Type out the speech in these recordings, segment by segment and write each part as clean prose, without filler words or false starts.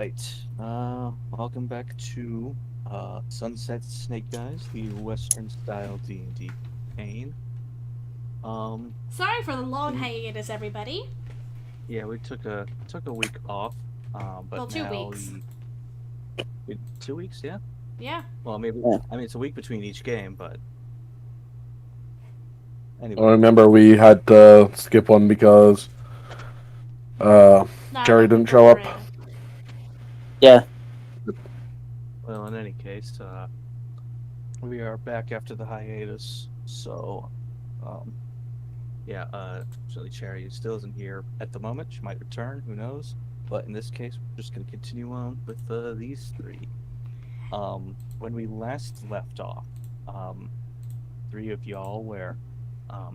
Alright, welcome back to Sunset Snake Guys, the Western style D&D campaign. Sorry for the long so- hiatus, everybody. yeah, we took a week off, but Well, 2 now weeks. 2 weeks, yeah? Yeah. Well, maybe, Yeah. I mean, it's a week between each game, but I anyway. remember we had to skip one because Not Jerry enough didn't people show were up. in. Yeah. Well, in any case, we are back after the hiatus, so, yeah, Shelly Cherry still isn't here at the moment. She might return, who knows? But in this case, we're just going to continue on with these three. When we last left off, three of y'all were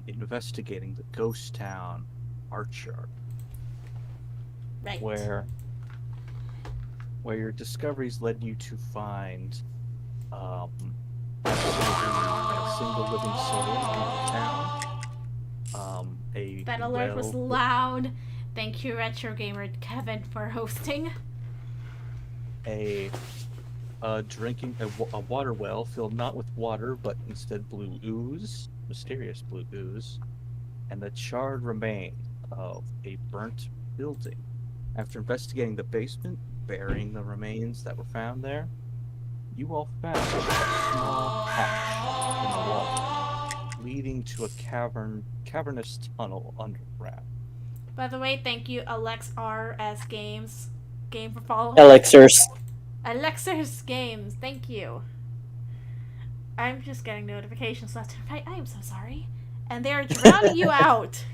investigating the ghost town Archer, Right. where your discoveries led you to find a single living soul in the town. That alert was loud. Thank you, Retro Gamer Kevin, for hosting. a water well filled not with water but instead blue ooze, mysterious blue ooze, and the charred remains of a burnt building. After investigating the basement, burying the remains that were found there, you all found a small hatch in the wall leading to a cavernous tunnel underground. By the way, thank you, Alex RS Games. Game for following. Elixirs. Alexis Games, thank you. I'm just getting notifications left and right. I am so sorry. And they are drowning you out.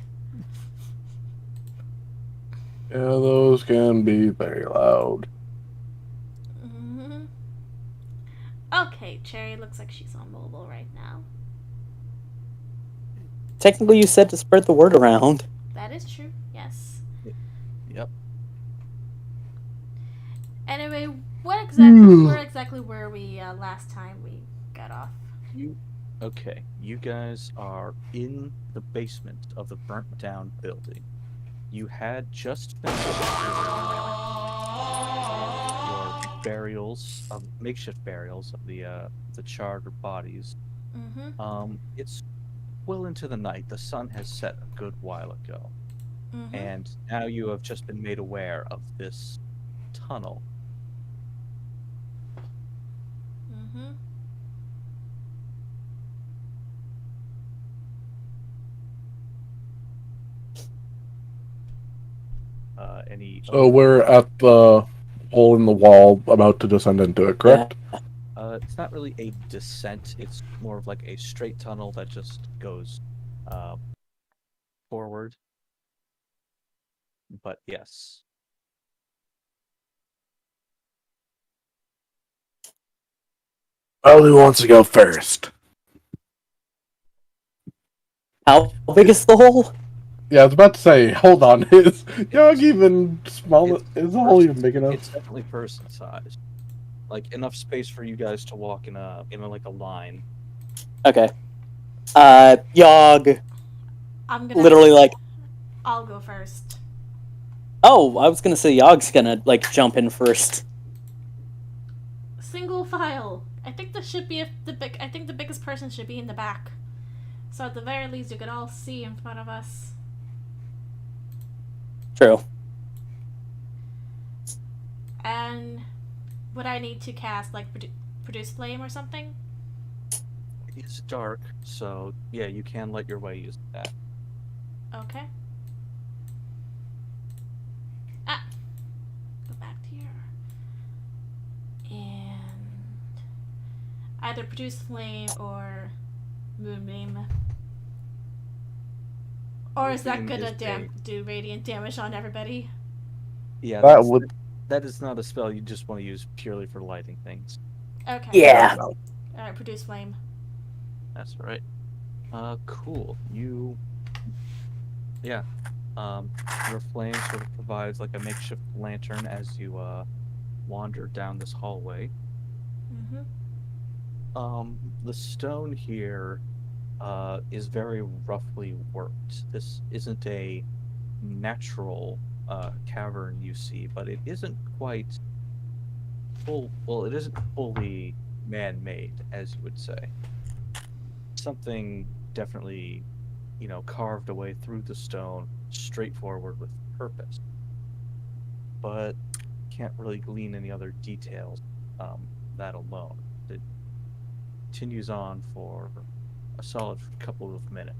Yeah, those can be very loud. Mm-hmm. Okay, Cherry looks like she's on mobile right now. Technically, you said to spread the word around. That is true, yes. Yep. Anyway, where exactly were we last time we got off? Okay, you guys are in the basement of the burnt down building. You had just finished your makeshift burials of the charred bodies. Mm-hmm. It's well into the night. The sun has set a good while ago. Mm-hmm. And now you have just been made aware of this tunnel. Mm-hmm. So we're at the hole in the wall about to descend into it, correct? It's not really a descent. It's more of like a straight tunnel that just goes forward. But yes. Well, who wants to go first? How big is the hole? Yeah, I was about to say, hold on. Is Yog even small? Is the hole even big enough? It's definitely person sized. Like enough space for you guys to walk in a line. Okay. Yog. I'm gonna Literally, like. I'll go first. Oh, I was gonna say Yog's gonna, like, jump in first. Single file. I think this should be I think the biggest person should be in the back. So at the very least, you could all see in front of us. True. And would I need to cast like produce flame or something? It's dark, so yeah, you can let your way use that. Okay. Ah. Go back to here. And either produce flame or moonbeam. Or is that gonna do radiant damage on everybody? Yeah, that is not a spell you just want to use purely for lighting things. Okay. Yeah. Alright, produce flame. That's right. Cool. Yeah. Your flame sort of provides like a makeshift lantern as you wander down this hallway. Mm-hmm. The stone here is very roughly worked. This isn't a natural cavern you see, but it isn't quite it isn't fully man-made, as you would say. Something definitely, carved away through the stone, straightforward with purpose. But can't really glean any other details. That alone. It continues on for a solid couple of minutes.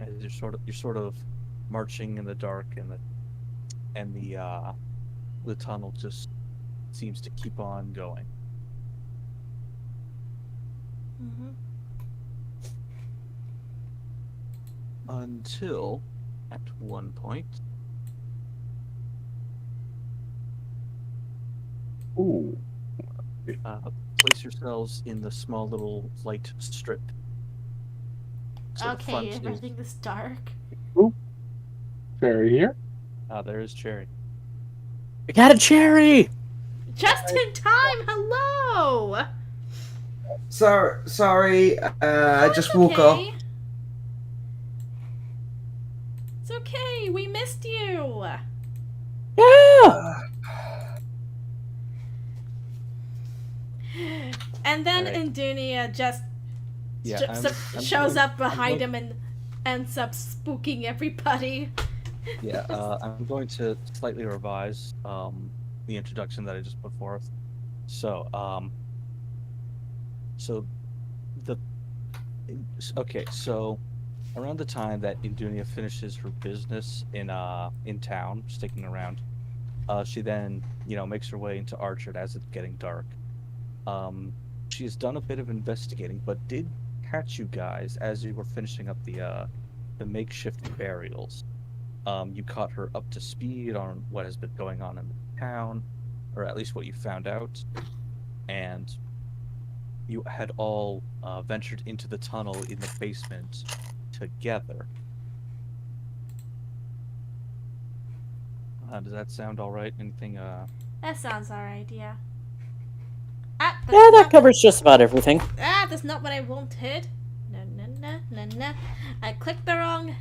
As you're sort of marching in the dark, and the tunnel just seems to keep on going. Mm-hmm. Until, at one point, Ooh. place yourselves in the small little light strip. So the Okay, front is, everything this dark. Cherry here. there is Cherry. We got a cherry! Just in time. Hello. Sorry. I just woke up. It's okay. We missed you. Yeah! And then Alright. Indunia just Yeah, I'm shows going- up behind I'm him and ends up spooking everybody. Yeah, I'm going to slightly revise the introduction that I just put forth. So, so around the time that Indunia finishes her business in town, sticking around, she then makes her way into Archard as it's getting dark. She has done a bit of investigating, but did catch you guys as you were finishing up the makeshift burials. You caught her up to speed on what has been going on in the town, or at least what you found out, and you had all ventured into the tunnel in the basement together. Does that sound all right? Anything? That sounds alright, yeah. Yeah, that covers just about everything. That's not what I wanted. No. I clicked the wrong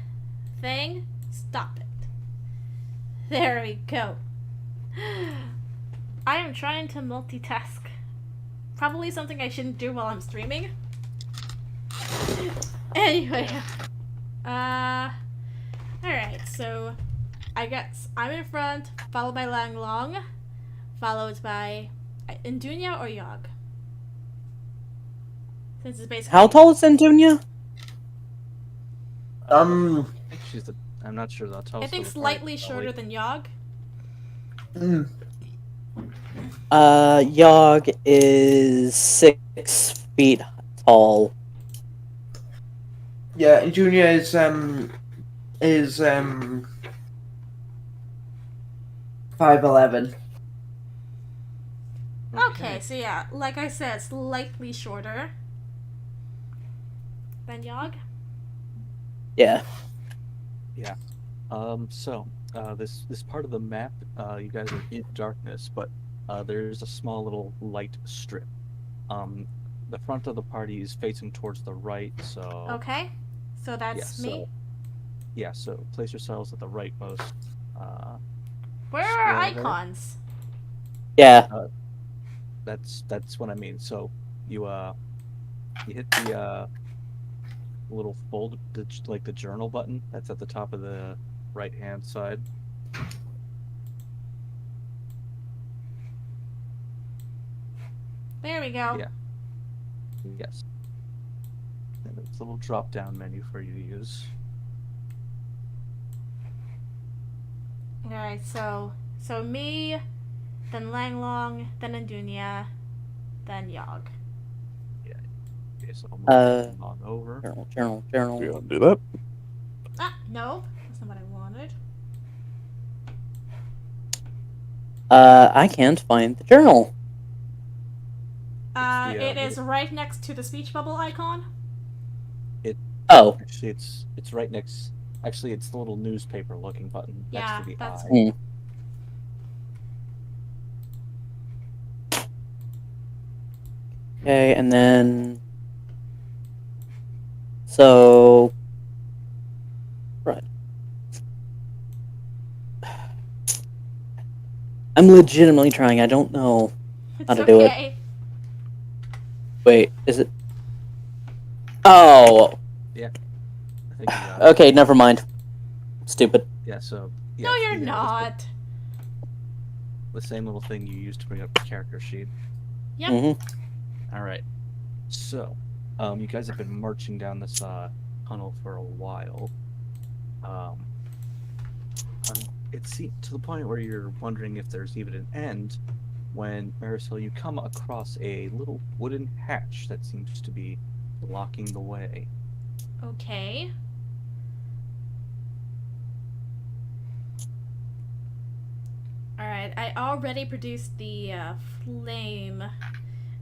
thing. Stop it. There we go. I am trying to multitask. Probably something I shouldn't do while I'm streaming. Anyway. Alright, so I guess I'm in front, followed by Lang Long, followed by Indunia or Yogg. Since it's basically How tall is Endunia? I think she's the. I'm not sure the tallest. I think of the party, slightly probably. shorter than Yogg. Yogg is 6 feet tall. Yeah, and Junior is 5'11". Okay, so yeah, like I said, slightly shorter than Yogg. Yeah. This part of the map, you guys are in darkness, but there's a small little light strip. The front of the party is facing towards the right, so Okay, so that's me. So place yourselves at the rightmost. Where are square there. icons? Yeah. That's what I mean. So you hit the little fold, like the journal button that's at the top of the right hand side. There we go. Yeah. Yes. And it's a little drop down menu for you to use. Alright, so me, then Lang Long, then Indunia, then Yogg. Okay, so I'll move on over. Journal. We don't do that. No, that's not what I wanted. I can't find the journal. It is right next to the speech bubble icon. Oh. Actually, it's right next. Actually, it's the little newspaper looking button next Yeah, to the that's- eye. Okay, and then... So... Right. I'm legitimately trying. I don't know It's how to do it. okay. Wait, is it? Oh, I think you got it. okay. Never mind. Stupid. Yeah, so yeah, No, it's you're the, not. the same little thing you used to bring up the character sheet. Yep. Mm-hmm. All right. So, you guys have been marching down this tunnel for a while. It seems to the point where you're wondering if there's even an end. When Marisol, you come across a little wooden hatch that seems to be blocking the way. Okay. Alright, I already produced the flame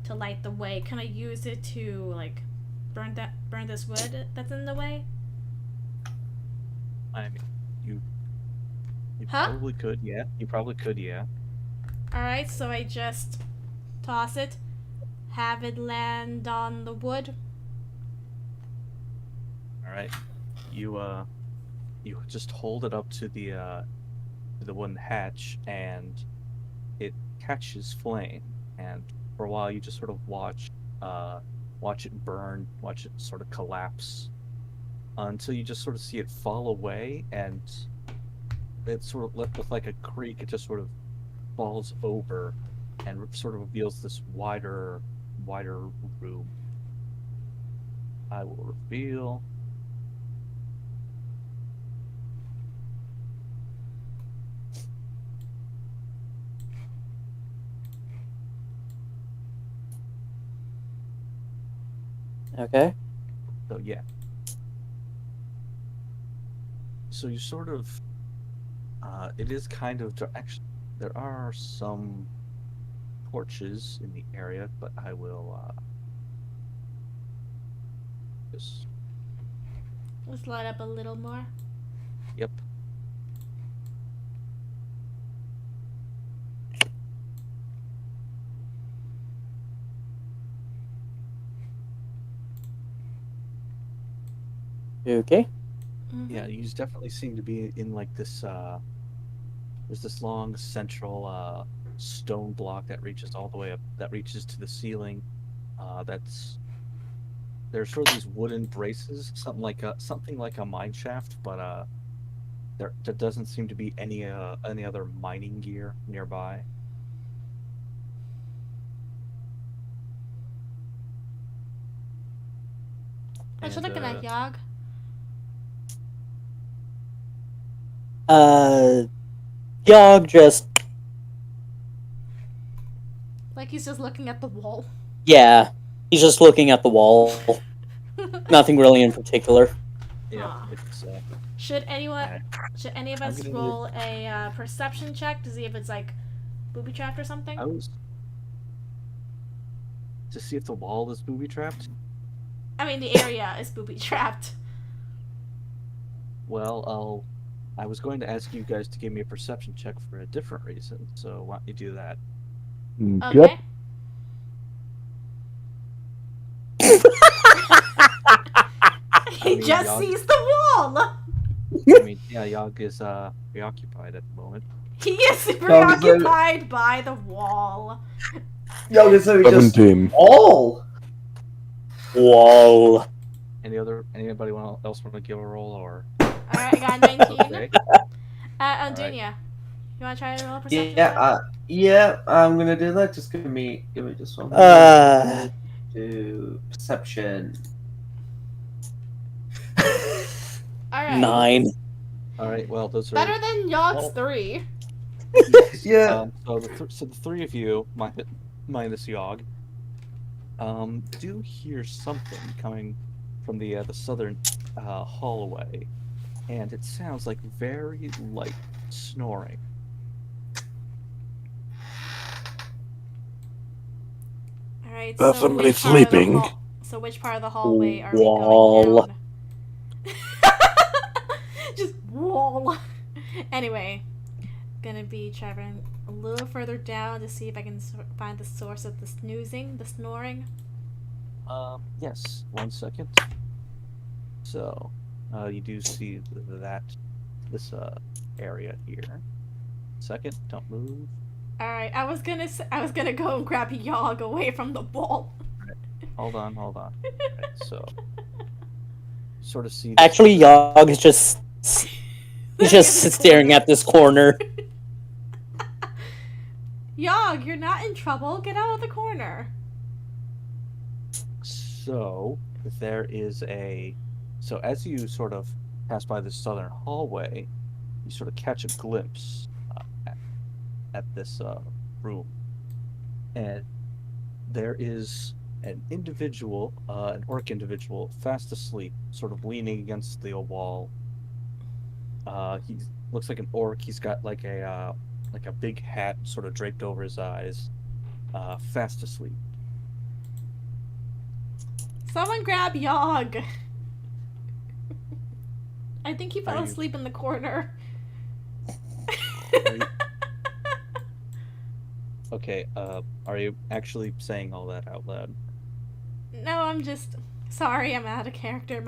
to light the way. Can I use it to, like, burn this wood that's in the way? I mean, you Huh? probably could, yeah. You probably could, yeah. Alright, so I just toss it, have it land on the wood. All right. You just hold it up to the wooden hatch, and it catches flame. And for a while, you just sort of watch it burn, watch it sort of collapse, until you just sort of see it fall away, and it sort of with like a creak, it just sort of falls over, and sort of reveals this wider room. I will reveal. Okay. So yeah. So you sort of, it is kind of actually there are some torches in the area, but I will just Let's light up a little more. yep. Okay. Yeah, you definitely seem to be in like this. There's this long central stone block that reaches all the way up, that reaches to the ceiling. There's sort of these wooden braces, something like a mine shaft, but there doesn't seem to be any other mining gear nearby. What you And looking at, Yog? Yog just, Like he's just looking at the wall. yeah, he's just looking at the wall. Nothing really in particular. yeah, Aw. it's Should yeah. any of I'm us gonna roll a perception check to see if it's like booby trapped or something? I was to see if the wall is booby trapped. I mean, the area is booby trapped. Well, I was going to ask you guys to give me a perception check for a different reason, so why don't you do that? Okay. He mean, just Yog- sees the wall. I mean, yeah, Yog is preoccupied at the moment. He is preoccupied by the wall. Yo, it's just 17. all. Whoa. Anybody else want to give a roll or? Alright, I got 19. Okay. Undunia, you want to try to roll a perception? Yeah, I'm gonna do that. Just give me just one. Do perception. Alright. 9. All right. Well, those are Better than Yog's Well- 3. Yeah. So the three of you, minus Yog, do hear something coming from the southern hallway, and it sounds like very light snoring. Alright, That's so somebody which part of the sleeping. so which part of the hallway are Wall. we going down? Just wall. Anyway, gonna be traveling a little further down to see if I can find the source of the snoring. Yes. 1 second. So, you do see this area here. Second, don't move. All right, I was gonna go and grab Yogg away from the ball. Hold on. Right, so sort of see. This Actually, Yogg is just he's just staring at this corner. Yogg, you're not in trouble. Get out of the corner. So there is a. So as you sort of pass by this southern hallway, you sort of catch a glimpse at this room, and there is an individual, an orc individual, fast asleep, sort of leaning against the wall. He looks like an orc. He's got like a big hat sort of draped over his eyes, fast asleep. Someone grab Yogg. I think he fell Are you- asleep in the corner. Are you- Okay, are you actually saying all that out loud? No, I'm just sorry. I'm out of character.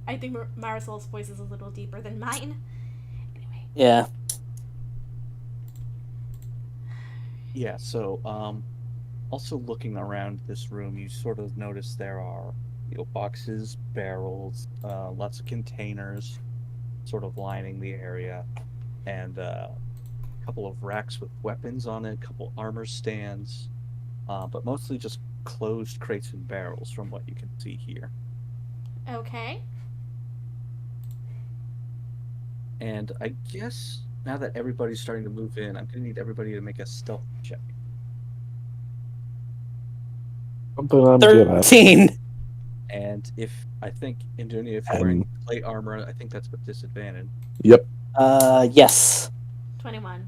I think Marisol's voice is a little deeper than mine. Anyway. Yeah. Yeah, so, also looking around this room, you sort of notice there are, boxes, barrels, lots of containers sort of lining the area, and a couple of racks with weapons on it, a couple armor stands, but mostly just closed crates and barrels from what you can see here. Okay. And I guess now that everybody's starting to move in, I'm going to need everybody to make a stealth check. Something I'm good at. 13. And I think, Indonia, if you're wearing plate armor, I think that's with disadvantage. Yep. Yes. 21.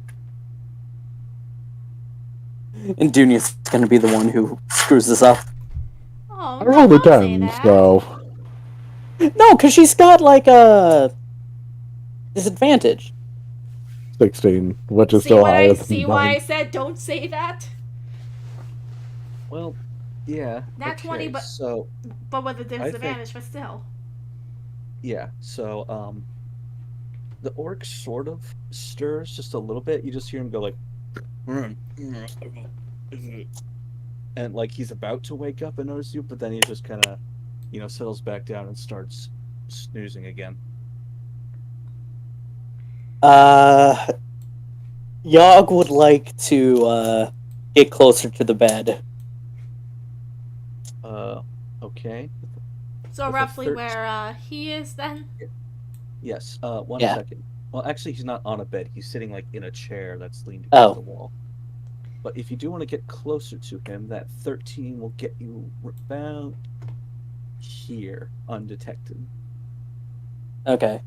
And Dunia's gonna be the one who screws this up. Oh, I rolled a don't say 10, that. so. No, because she's got like a disadvantage. 16, which is See still what higher I than see why I mine. said don't say that? Well, yeah. Not 20, but- So, But with a disadvantage, but still. yeah, so, the orc sort of stirs just a little bit. You just hear him go like, and like he's about to wake up and notice you, but then he just kind of, settles back down and starts snoozing again. Yogg would like to get closer to the bed. Okay. So With a roughly 13. where he is then? Yes, one Yeah. second. Well, actually, he's not on a bed. He's sitting like in a chair that's leaned Oh. against the wall. But if you do want to get closer to him, that 13 will get you about here, undetected. Okay.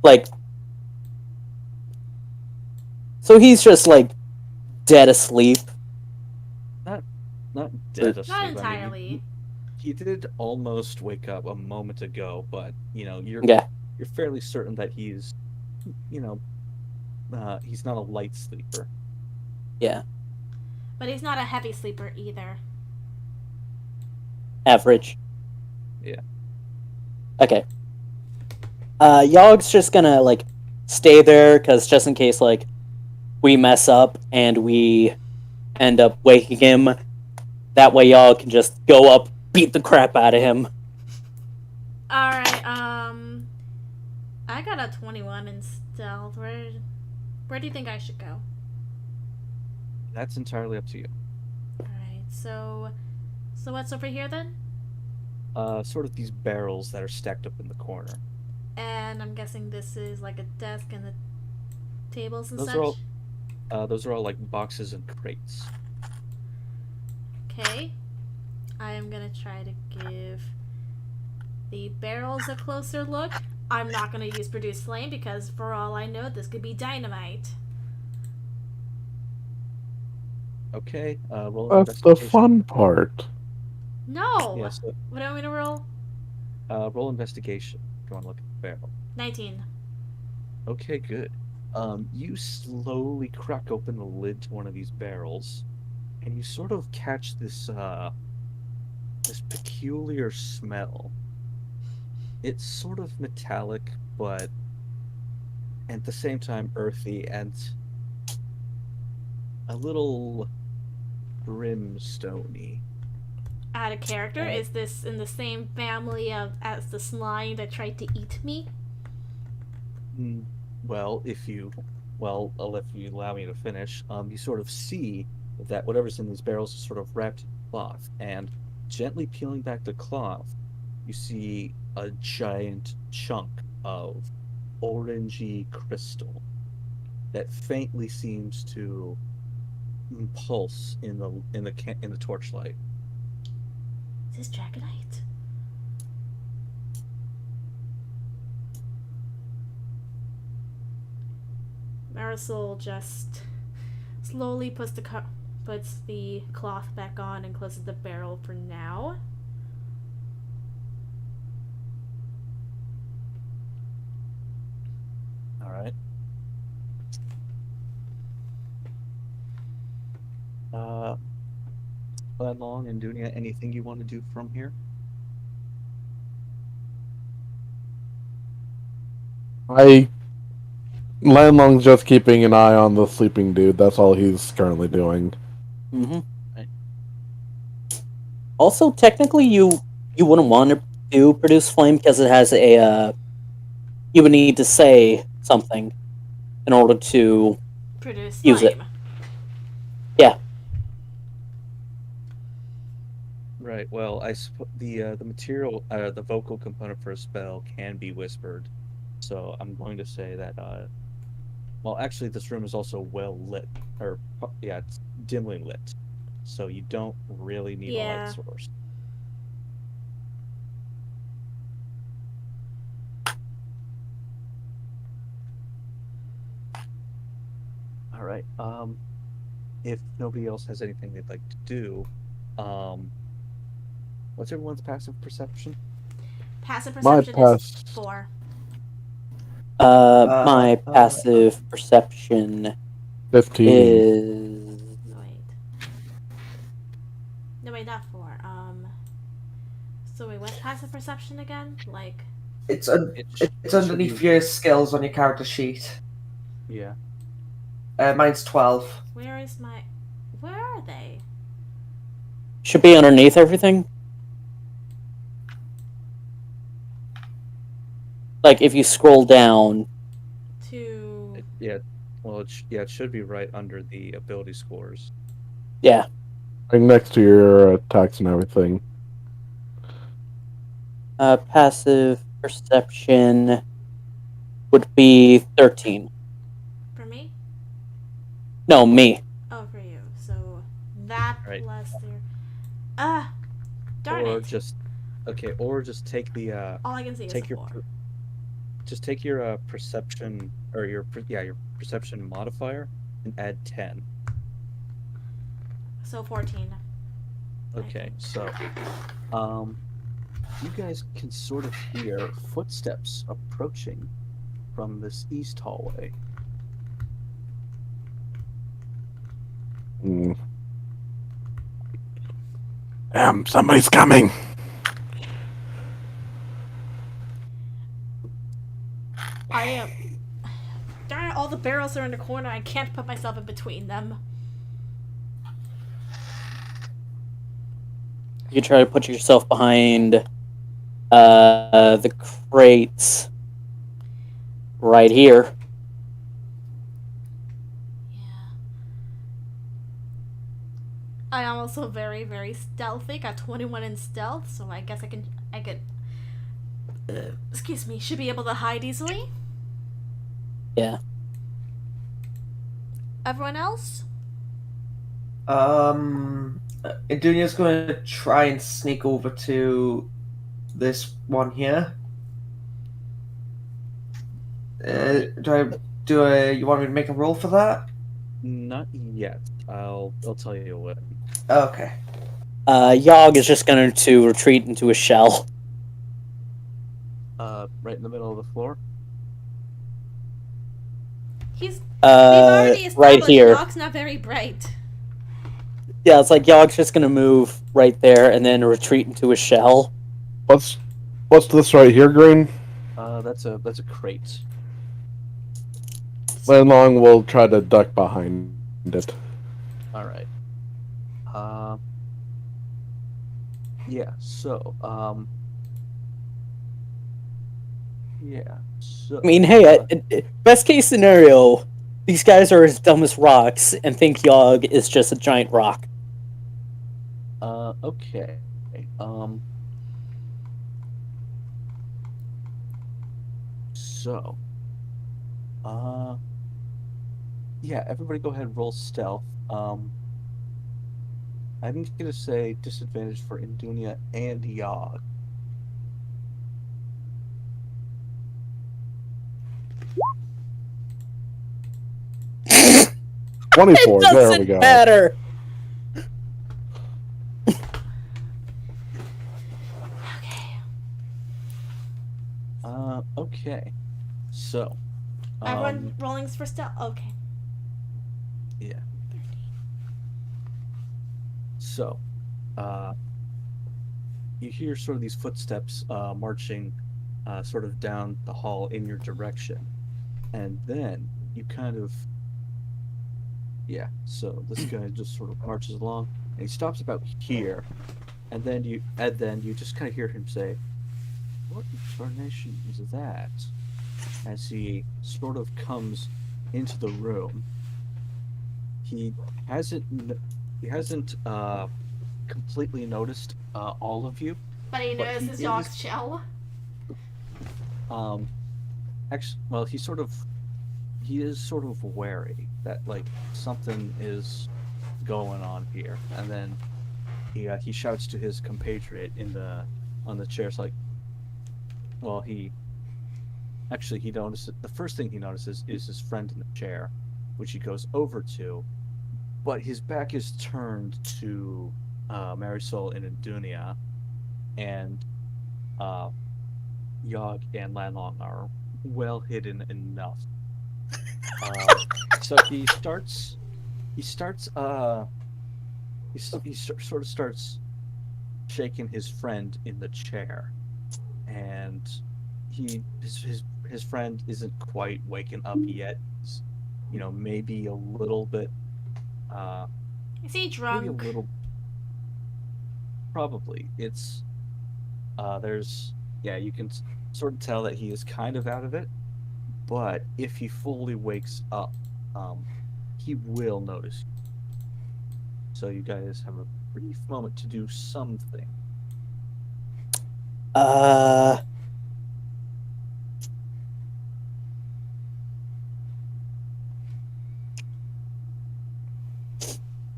Like, so he's just like dead asleep. Not dead asleep. Not I mean, entirely. he did almost wake up a moment ago, but you're Yeah. you're fairly certain that he's he's not a light sleeper. Yeah. But he's not a heavy sleeper either. Average. Yeah. Okay. Yogg's just gonna like stay there because just in case like we mess up and we end up waking him, that way Yogg can just go up, beat the crap out of him. Alright, I got a 21 in stealth. Where do you think I should go? That's entirely up to you. Alright, so what's over here then? Sort of these barrels that are stacked up in the corner. And I'm guessing this is like a desk and the tables and Those such. are those are all like boxes and crates. Okay. I am gonna try to give the barrels a closer look. I'm not gonna use produce flame because for all I know this could be dynamite. Okay, roll an That's the investigation. fun part. No! Yeah, so, What do I want to roll? roll investigation. If you want to look at the barrel. 19. Okay, good. You slowly crack open the lid to one of these barrels, and you sort of catch this this peculiar smell. It's sort of metallic, but at the same time earthy and a little brimstony. Out of character, is this in the same family as the slime that tried to eat me? Well, I'll if you allow me to finish. You sort of see that whatever's in these barrels is sort of wrapped in cloth, and gently peeling back the cloth, you see a giant chunk of orangey crystal that faintly seems to pulse in the torchlight. Is this Dragonite? Marisol just slowly puts the cloth back on and closes the barrel for now. All right. Long and Dunia, anything you want to do from here? Landlong's just keeping an eye on the sleeping dude. That's all he's currently doing. Mm-hmm. Right. Also, technically, you wouldn't want to produce flame because it has a. You would need to say something in order to Produce use slime. it. Yeah. Right. Well, the material, the vocal component for a spell can be whispered, so I'm going to say that. Well, actually, this room is also well lit, it's dimly lit, so you don't really need a light source. All right. If nobody else has anything they'd like to do, what's everyone's passive perception? Passive My perception is 4. My passive perception 15. is. No, wait, not 4. So wait, what's passive perception again? Like. It's It underneath your skills on your character sheet. Yeah. Mine's 12. Where are they? Should be underneath everything. Like, if you scroll down. It should be right under the ability scores. Yeah. Like next to your attacks and everything. Passive perception would be 13. For me? No, me. Oh, for you. So that Right. plus your. Darn Or it. just take the All I can see is take a your 4. just take your perception or your perception modifier and add 10. So 14. Okay, so you guys can sort of hear footsteps approaching from this east hallway. Somebody's coming. I am. Darn it, all the barrels are in the corner. I can't put myself in between them. You try to put yourself behind the crates right here. Yeah. I am also very, very stealthy. Got 21 in stealth, so I guess I could, excuse me, should be able to hide easily. Yeah. Everyone else? Dunia's going to try and sneak over to this one here. You want me to make a roll for that? Not yet. I'll tell you what. Okay. Yogg is just going to retreat into a shell. Right in the middle of the floor. We've already established right here. Yogg's not very bright. Yeah, it's like Yogg's just going to move right there and then retreat into a shell. What's this right here, Green? That's a crate. Landlong will try to duck behind it. All right. Yeah. So, yeah. So. I mean, hey, best case scenario, these guys are as dumb as rocks and think Yogg is just a giant rock. Okay. So. Yeah. Everybody, go ahead and roll stealth. I'm gonna say disadvantage for Indunia and Yogg. It 24. There we doesn't go. matter. Okay. So. Everyone rolling for stealth. Okay. Yeah. So, you hear sort of these footsteps marching sort of down the hall in your direction. And then you kind of, yeah, so this guy just sort of marches along and he stops about here. And then you just kind of hear him say, "What incarnation is that?" As he sort of comes into the room. He hasn't completely noticed all of you. But he But knows he his is- dog's shell. Actually, well, he is sort of wary that like something is going on here, and then he shouts to his compatriot on the chair. It's like, well, he notices the first thing he notices is his friend in the chair, which he goes over to, but his back is turned to Marisol and Indunia, and Yogg and Lanlong are well hidden enough. So he sort of starts shaking his friend in the chair, and his friend isn't quite waking up yet. He's, maybe a little bit. Is he Maybe a drunk? little. Probably. It's you can sort of tell that he is kind of out of it, but if he fully wakes up, he will notice. So you guys have a brief moment to do something. I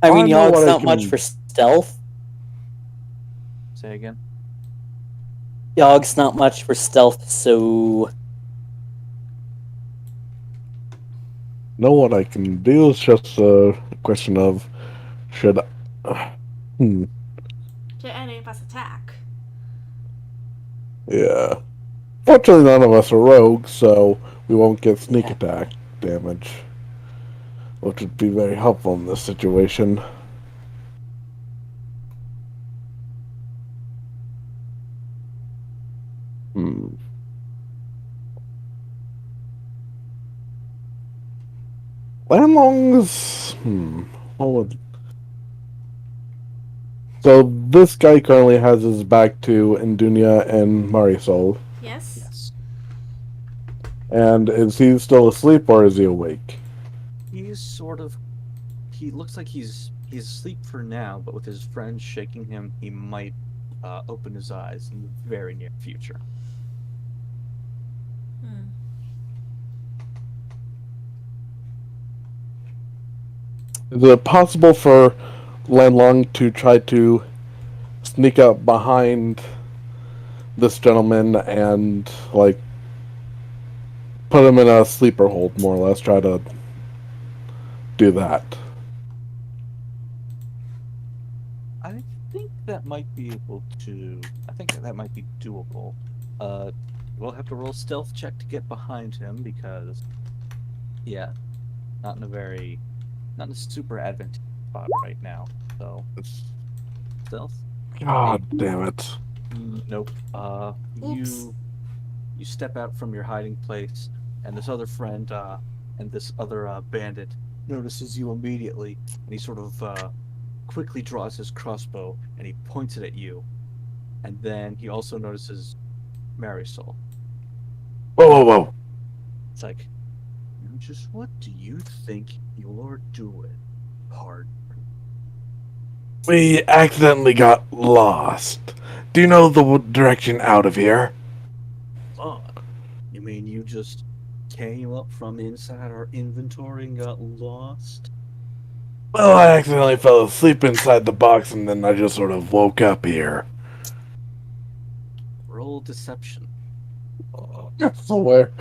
mean, know what Yogg's I not much can- for stealth. Say again. Yogg's not much for stealth, so Know what I can do is just a question of should. Did any of us attack? Yeah. Fortunately, none of us are rogues, so we won't get sneak Yeah. attack damage, which would be very helpful in this situation. Landlong's. What would. So this guy currently has his back to Indunia and Marisol. Yes. Yes. And is he still asleep or is he awake? He's sort of. He looks like he's asleep for now, but with his friend shaking him, he might open his eyes in the very near future. Hmm. Is it possible for Landlong to try to sneak up behind this gentleman and, like, put him in a sleeper hold, more or less? Try to do that. I think that might be able to. I think that might be doable. We'll have to roll a stealth check to get behind him because, yeah, not in a super advantageous spot right now. So, stealth. God damn it. Nope. Oops. You step out from your hiding place, and this other friend and this other bandit notices you immediately, and he sort of quickly draws his crossbow and he points it at you. And then he also notices Marisol. Whoa, whoa, whoa. It's like, now just what do you think you're doing, partner? We accidentally got lost. Do you know the direction out of here? Oh, you mean you just came up from inside our inventory and got lost? Well, I accidentally fell asleep inside the box and then I just sort of woke up here. Roll deception. I swear.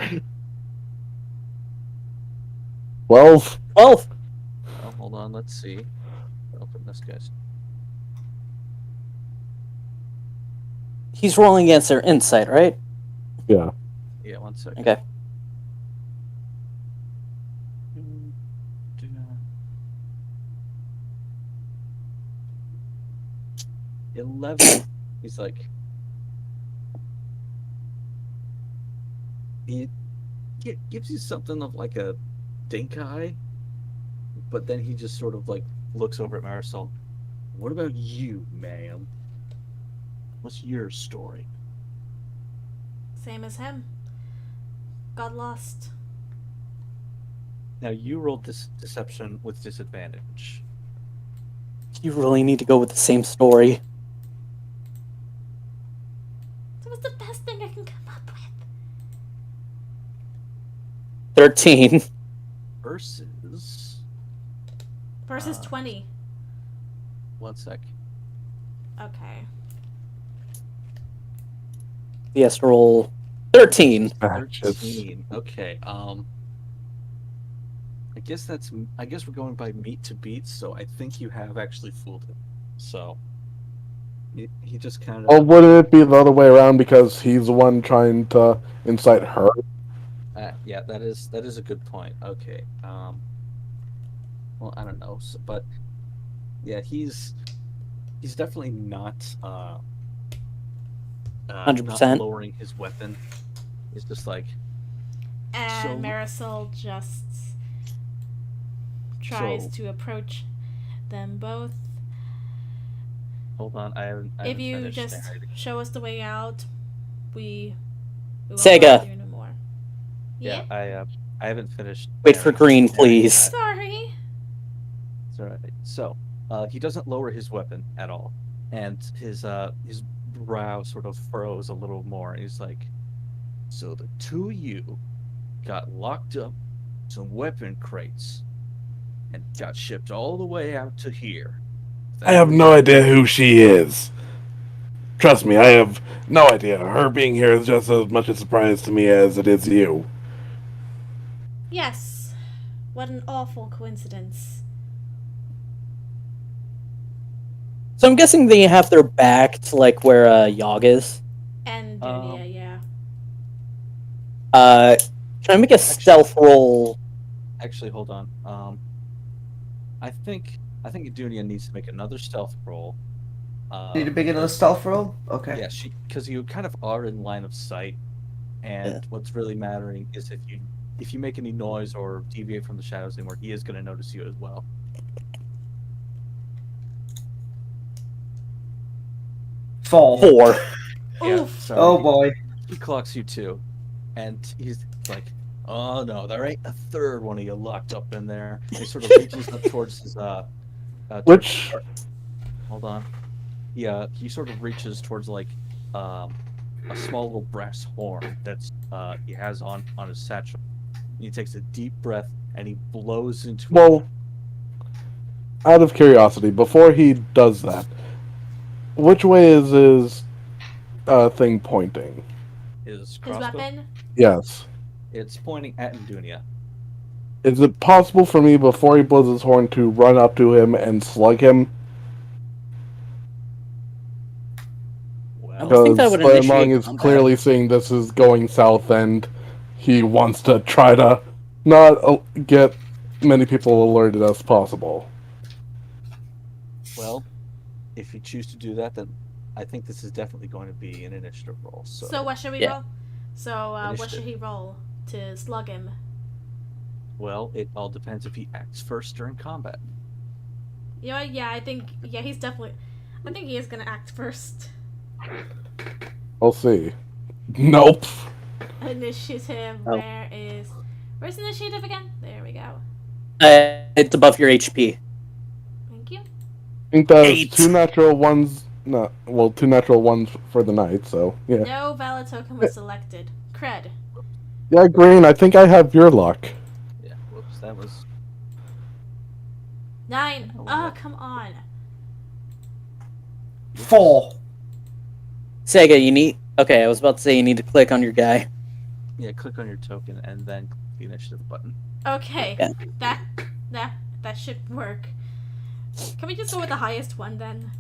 12. 12. Oh, hold on, let's see. Open this guy's. He's rolling against their insight, right? Yeah. Yeah, 1 second. Okay. $11. He's like, he gives you something of like a dink eye, but then he just sort of like looks over at Marisol. What about you, ma'am? What's your story? Same as him. Got lost. Now you rolled this deception with disadvantage. You really need to go with the same story. That was the best thing I can come up with. 13. Versus Versus 20. 1 sec. Okay. He has to roll 13. 13. Okay. I guess we're going by meat to beats, so I think you have actually fooled him. So he just kind of. Or wouldn't it be the other way around because he's the one trying to incite her? Yeah, that is a good point. Okay. Well, I don't know, but yeah, he's definitely not 100%. not lowering his weapon. He's just like. And Marisol just tries to approach them both. Hold on, I haven't If you finished just narrating. show us the way out, we won't Sega. bother you anymore. Yeah, I haven't finished. Wait for green, narrating please. that. Sorry. It's all right. So, he doesn't lower his weapon at all, and his brow sort of furrows a little more. And he's like, "So the two of you got locked up in some weapon crates and got shipped all the way out to here." I have no idea who she is. Trust me, I have no idea. Her being here is just as much a surprise to me as it is you. Yes. What an awful coincidence. So I'm guessing they have their back to like where Yog is. And Dunia, yeah. Can I make a stealth roll? Actually, hold on. I think Dunia needs to make another stealth roll. Need to begin a stealth roll? Okay. Yeah, because you kind of are in line of sight, and what's really mattering is if you make any noise or deviate from the shadows anymore, he is going to notice you as well. Fall. 4. Yeah, Oof. sorry. Oh boy. He clocks you too, and he's like, "Oh no, there ain't a third one of you locked up in there." And he sort of reaches up towards his Which? Hold on. Yeah, he sort of reaches towards like a small little brass horn that's he has on his satchel. He takes a deep breath and he blows into it. Well, out of curiosity, before he does that, which way is his thing pointing? His His crossbow. weapon? Yes. It's pointing at Dunia. Is it possible for me, before he blows his horn, to run up to him and slug him? I don't think that would Because initiate Long is combat. clearly seeing this is going south, and he wants to try to not get many people alerted as possible. Well, if you choose to do that, then I think this is definitely going to be an initiative roll. So, So what should we Yeah. roll? So what Initiative. should he roll to slug him? Well, it all depends if he acts first during combat. You know what? Yeah, I think he's definitely. I think he is gonna act first. We'll see. Nope. Initiative. Oh. Where's initiative again? There we go. It's above your HP. Thank you. I think that's 8. 2 natural ones. No, well, 2 natural ones for the night. So yeah. No valid token was selected. Cred. Yeah, Green. I think I have your luck. Yeah, whoops, that was... 9. Oh, Oh, wow. come on. 4. Sega, you need. Okay, I was about to say you need to click on your guy. Yeah, click on your token and then click the initiative button. Okay. Yeah. That should work. Can we just go with the highest one then?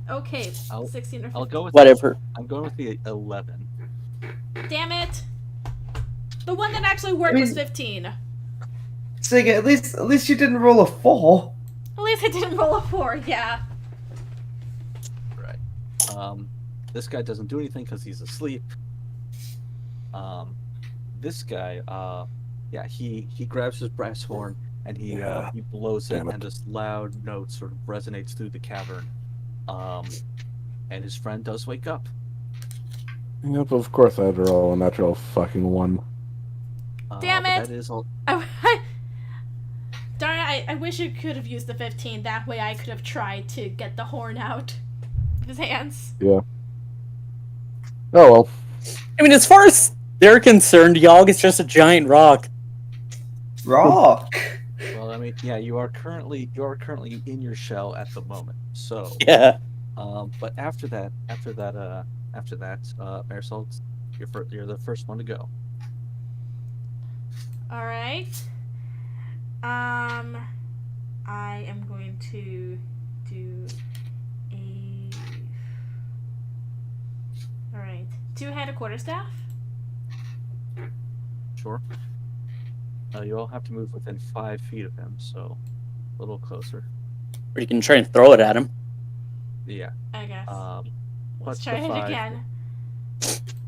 Okay, I'll- 16 or 15. I'll go with... Whatever. I'm going with the 11. Damn it! The one that actually worked was mean- 15. Sega, at least you didn't roll a 4. At least I didn't roll a 4, yeah. Right. This guy doesn't do anything because he's asleep. This guy, yeah, he grabs his brass horn and he blows it, Damn it. and this loud note sort of resonates through the cavern. And his friend does wake up. Yep, of course I had to roll a natural fucking 1. Damn But it! That is all. Darn it, I wish you could have used the 15. That way I could have tried to get the horn out of his hands. Oh well. I mean, as far as they're concerned, Yogg is just a giant rock. Rock. Well, I mean, yeah, you are currently in your shell at the moment. So, Yeah. but after that, Marisol, you're the first one to go. Alright. I am going to do a... Alright. 2-handed quarterstaff. Sure. You all have to move within 5 feet of him, so a little closer. Or you can try and throw it at him. Yeah. I guess. Let's Let's try it again.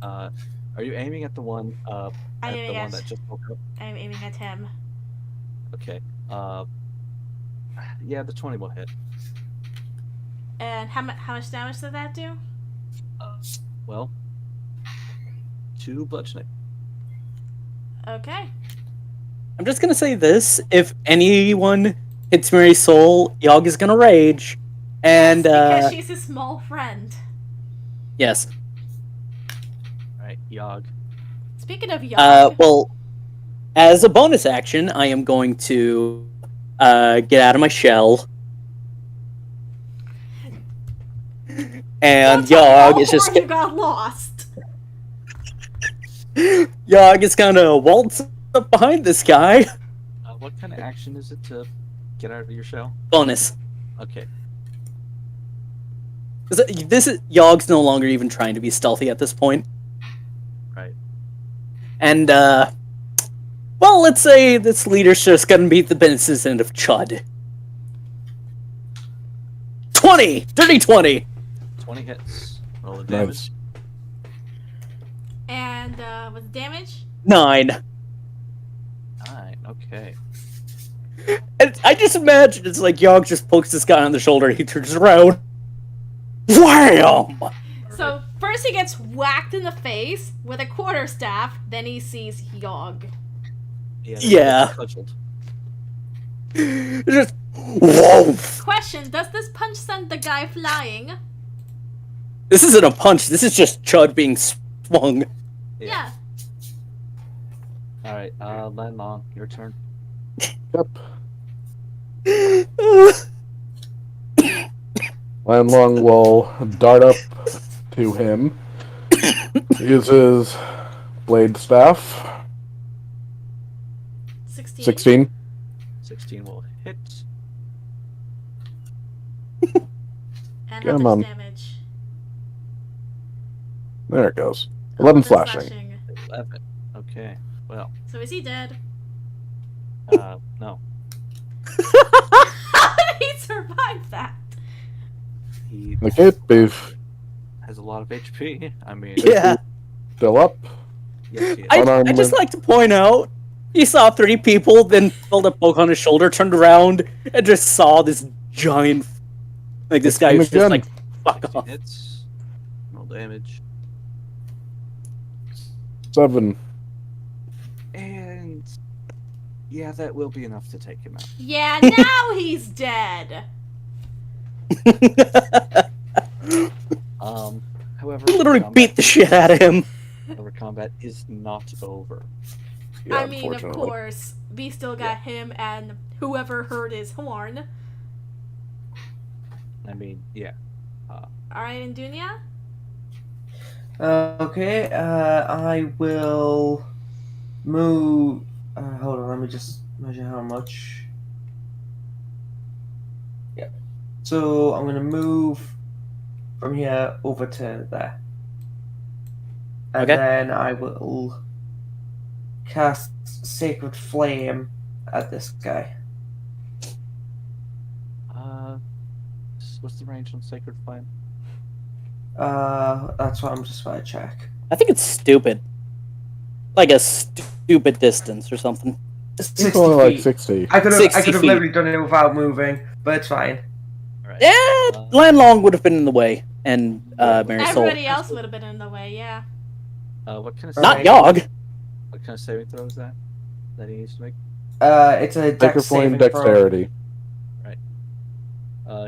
Are you aiming at the one? At I'm the aiming one at, that just woke up? I'm aiming at him. Okay. Yeah, the 20 will hit. And how much damage did that do? Well, 2 bludgeoning. Okay. I'm just gonna say this: if anyone hits Mary's soul, Yogg is gonna rage. And Because she's a small friend. yes. Alright, Yogg. Speaking of Yogg, Well, as a bonus action, I am going to get out of my shell. And Yogg is just you got lost. Yogg is gonna waltz up behind this guy. What kind of action is it to get out of your shell? Bonus. Okay. This is Yogg's no longer even trying to be stealthy at this point. Right. And well, let's say this leader's just gonna beat the business end of Chud. 20! Dirty 20! 20 hits. Roll the damage. Nice. And with damage, 9. 9. Okay. And I just imagine it's like Yogg just pokes this guy on the shoulder, he turns around. Wham! so first he gets whacked in the face with a quarterstaff, then he sees Yogg. Yeah. Yeah. Cudgeled. Just whoa! Question: does this punch send the guy flying? This isn't a punch, this is just Chud being swung. Yeah. Alright, Landlong, your turn. Yep. Landlong will dart up to him. Uses blade staff. 16. 16. 16 will hit. And Come how much on. damage? There it goes. 11 slashing. 11. Okay. Well, So is he dead? no. How did he survive that? He Okay, beef. has a lot of HP. I mean, Yeah. Still up. yes, he is. I Unarmed. just like to point out He saw 3 people, then felt a poke on his shoulder, turned around, and just saw this giant... Like, this It's guy him was just again. like, fuck 15 off. hits. Roll damage. 7. And yeah, that will be enough to take him out. Yeah, now he's dead. However, Literally combat- beat the shit out of him. However, combat is not over. Yeah, I mean, of unfortunately. course, we still got him and whoever heard his horn. I mean, yeah. Alright, and Dunya? Okay, I will move. Hold on, let me just measure how much. Yeah. So I'm gonna move from here over to there. And Okay. then I will cast Sacred Flame at this guy. What's the range on Sacred Flame? That's what I'm just about to check. I think it's stupid. Like a stupid distance or something. 60 It's only like feet. 60. I could 60 have feet. literally done it without moving, but it's fine. Alright. Yeah, Landlong would have been in the way, and Marisol. Everybody else would have been in the way, yeah. What kind of Not Right. Yogg. what kind of saving throw is that he needs to make? It's a Sacred dex Flame saving throw. Dexterity.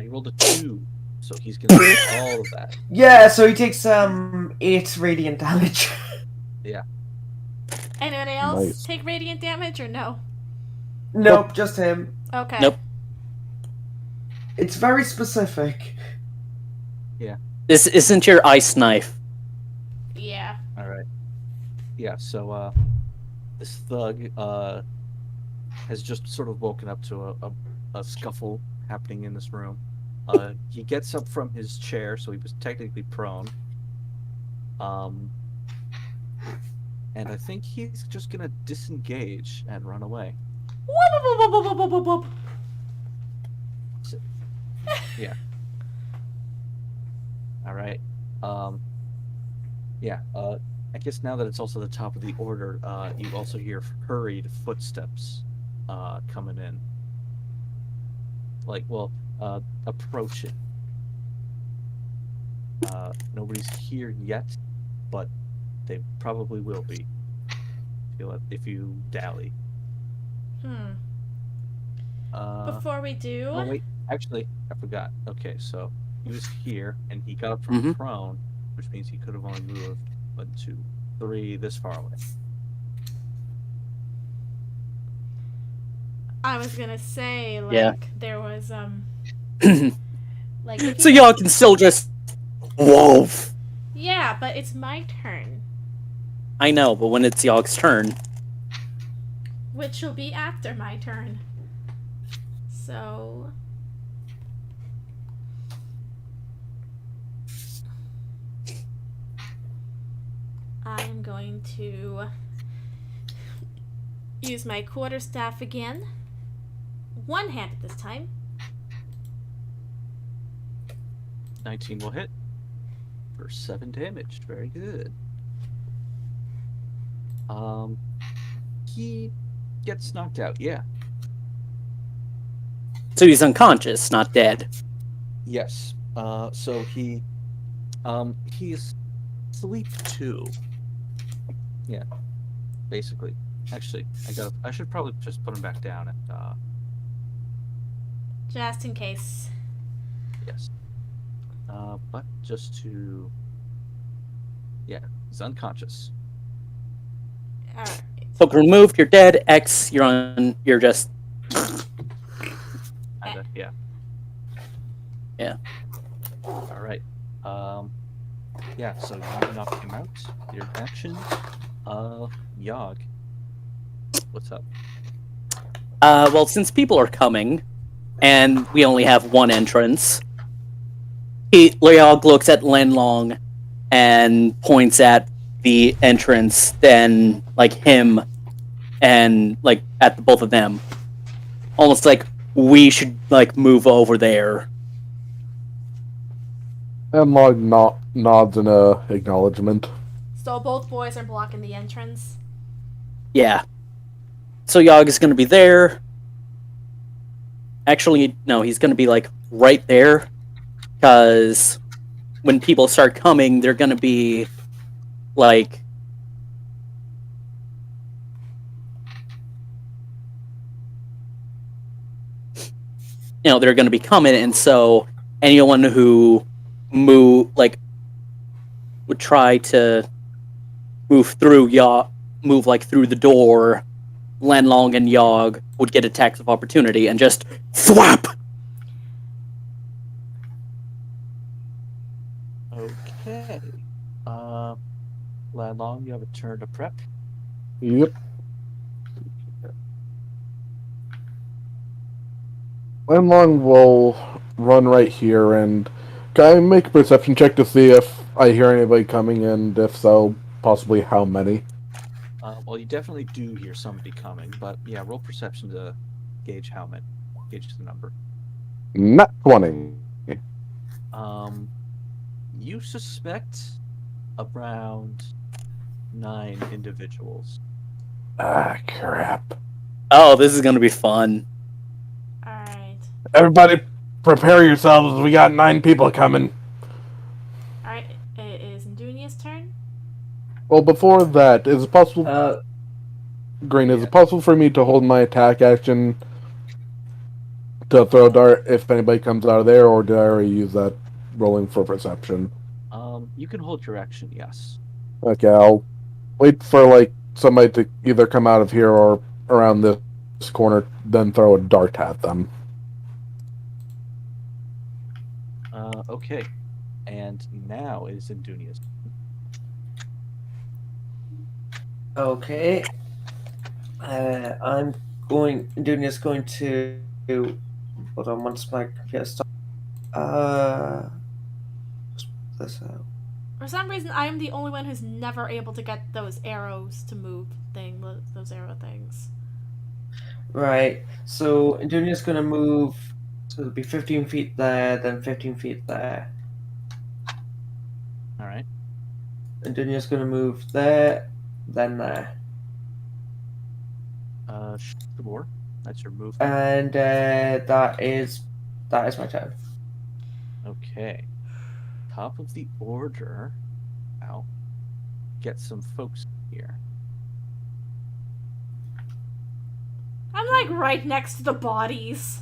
He rolled a 2, so he's gonna do all of that. Yeah, so he takes 8 radiant damage. Anybody else Nice. take radiant damage or no? Nope, just him. Okay. Nope. It's very specific. This isn't your ice knife. Yeah. Alright. Yeah, so, this thug, has just sort of woken up to a scuffle happening in this room. He gets up from his chair, so he was technically prone. And I think he's just gonna disengage and run away. Whoop, whoop, whoop, whoop, whoop, whoop, whoop. Alright. Yeah, I guess now that it's also the top of the order, you also hear hurried footsteps coming in. Like, well, approaching. Nobody's here yet, but they probably will be. If you dally. Before we do, Oh wait, actually, I forgot. Okay, so he was here, and he got up from prone, which means he could have only moved 1, 2, 3 this far away. I was gonna say, like, Yeah. there was, So like... if you- y'all can still just... Woof! Yeah, but it's my turn, I know, but when it's Yogg's turn... which will be after my turn. So... I am going to use my quarterstaff again. One-handed this time. 19 will hit for 7 damage. Very good. He gets knocked out. Yeah. So he's unconscious, not dead. Yes. So he's asleep too. Yeah. Basically. Actually, I should probably just put him back down and Just in case. yes. But just to yeah, he's unconscious. Alright. So removed, you're dead. X, you're just... Kinda, yeah. Yeah. Alright. Yeah, so you knock him out. Your action. Yogg. What's up? Well, since people are coming, and we only have one entrance, Yogg looks at Lenlong and points at the entrance, then, like, him, and, like, at the both of them. Almost like, we should, like, move over there. And Log nods in acknowledgement. So both boys are blocking the entrance. Yeah. So Yogg is going to be there. Actually, no, he's going to be like right there, because when people start coming, they're going to be like they're going to be coming, and so anyone who would try to move through move like through the door, Lanlong and Yogg would get attacks of opportunity and just thwap. Okay. Landlong, you have a turn to prep. Yep. Landlong will run right here, and can I make a perception check to see if I hear anybody coming, and if so, possibly how many? Well, you definitely do hear somebody coming, but yeah, roll perception to gauge how many. Gauge the number. Not 20. You suspect around 9 individuals. Ah, crap. Oh, this is going to be fun. Alright. Everybody, prepare yourselves. We got 9 people coming. Alright, it is Ndunia's turn. Well, before that, is it possible... Green, is it possible for me to hold my attack action to throw a dart if anybody comes out of there, or did I already use that rolling for perception? You can hold your action, yes. Okay, I'll wait for, like, somebody to either come out of here or around this corner, then throw a dart at them. Okay. And now it is Indunia's. Okay. Dunia's going to. Hold on, once my computer stops. Let's put this out. For some reason, I am the only one who's never able to get those arrows to move those arrow things. Right. So Dunia's going to move. So it'll be 15 feet there, then 15 feet there. Alright. And Dunia's going to move there, then there. Sure. That's your move. And that is my turn. Okay. Top of the order. I'll get some folks here. I'm like right next to the bodies.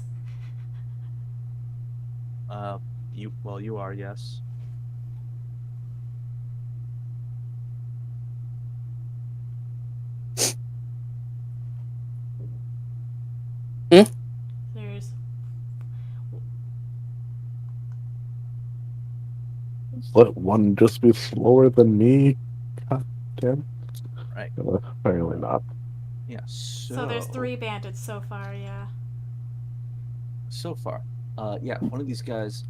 You are, yes. There's Let one just be slower than me? God damn. Right. Apparently not. Yeah, so there's 3 bandits so far, yeah. So far. Yeah, one of these guys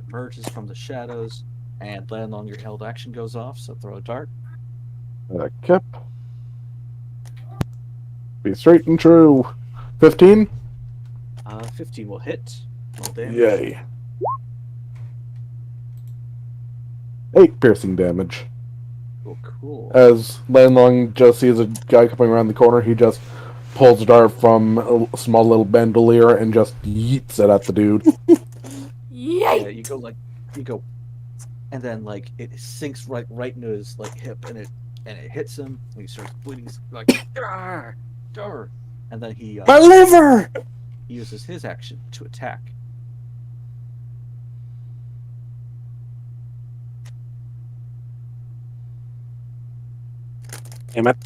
emerges from the shadows, and Landlong, your held action goes off, so throw a dart. Okay. Be straight and true. 15? 15 will hit. Roll damage. Yay. 8 piercing damage. Cool. As Landlong just sees a guy coming around the corner, he just pulls a dart from a small little bandolier and just yeets it at the dude. Yay! Yeah, you go, and then like it sinks right into his like hip, and it hits him, and he starts bleeding. He's like, "Arr! Arr!" And then he My liver! uses his action to attack. Damn it.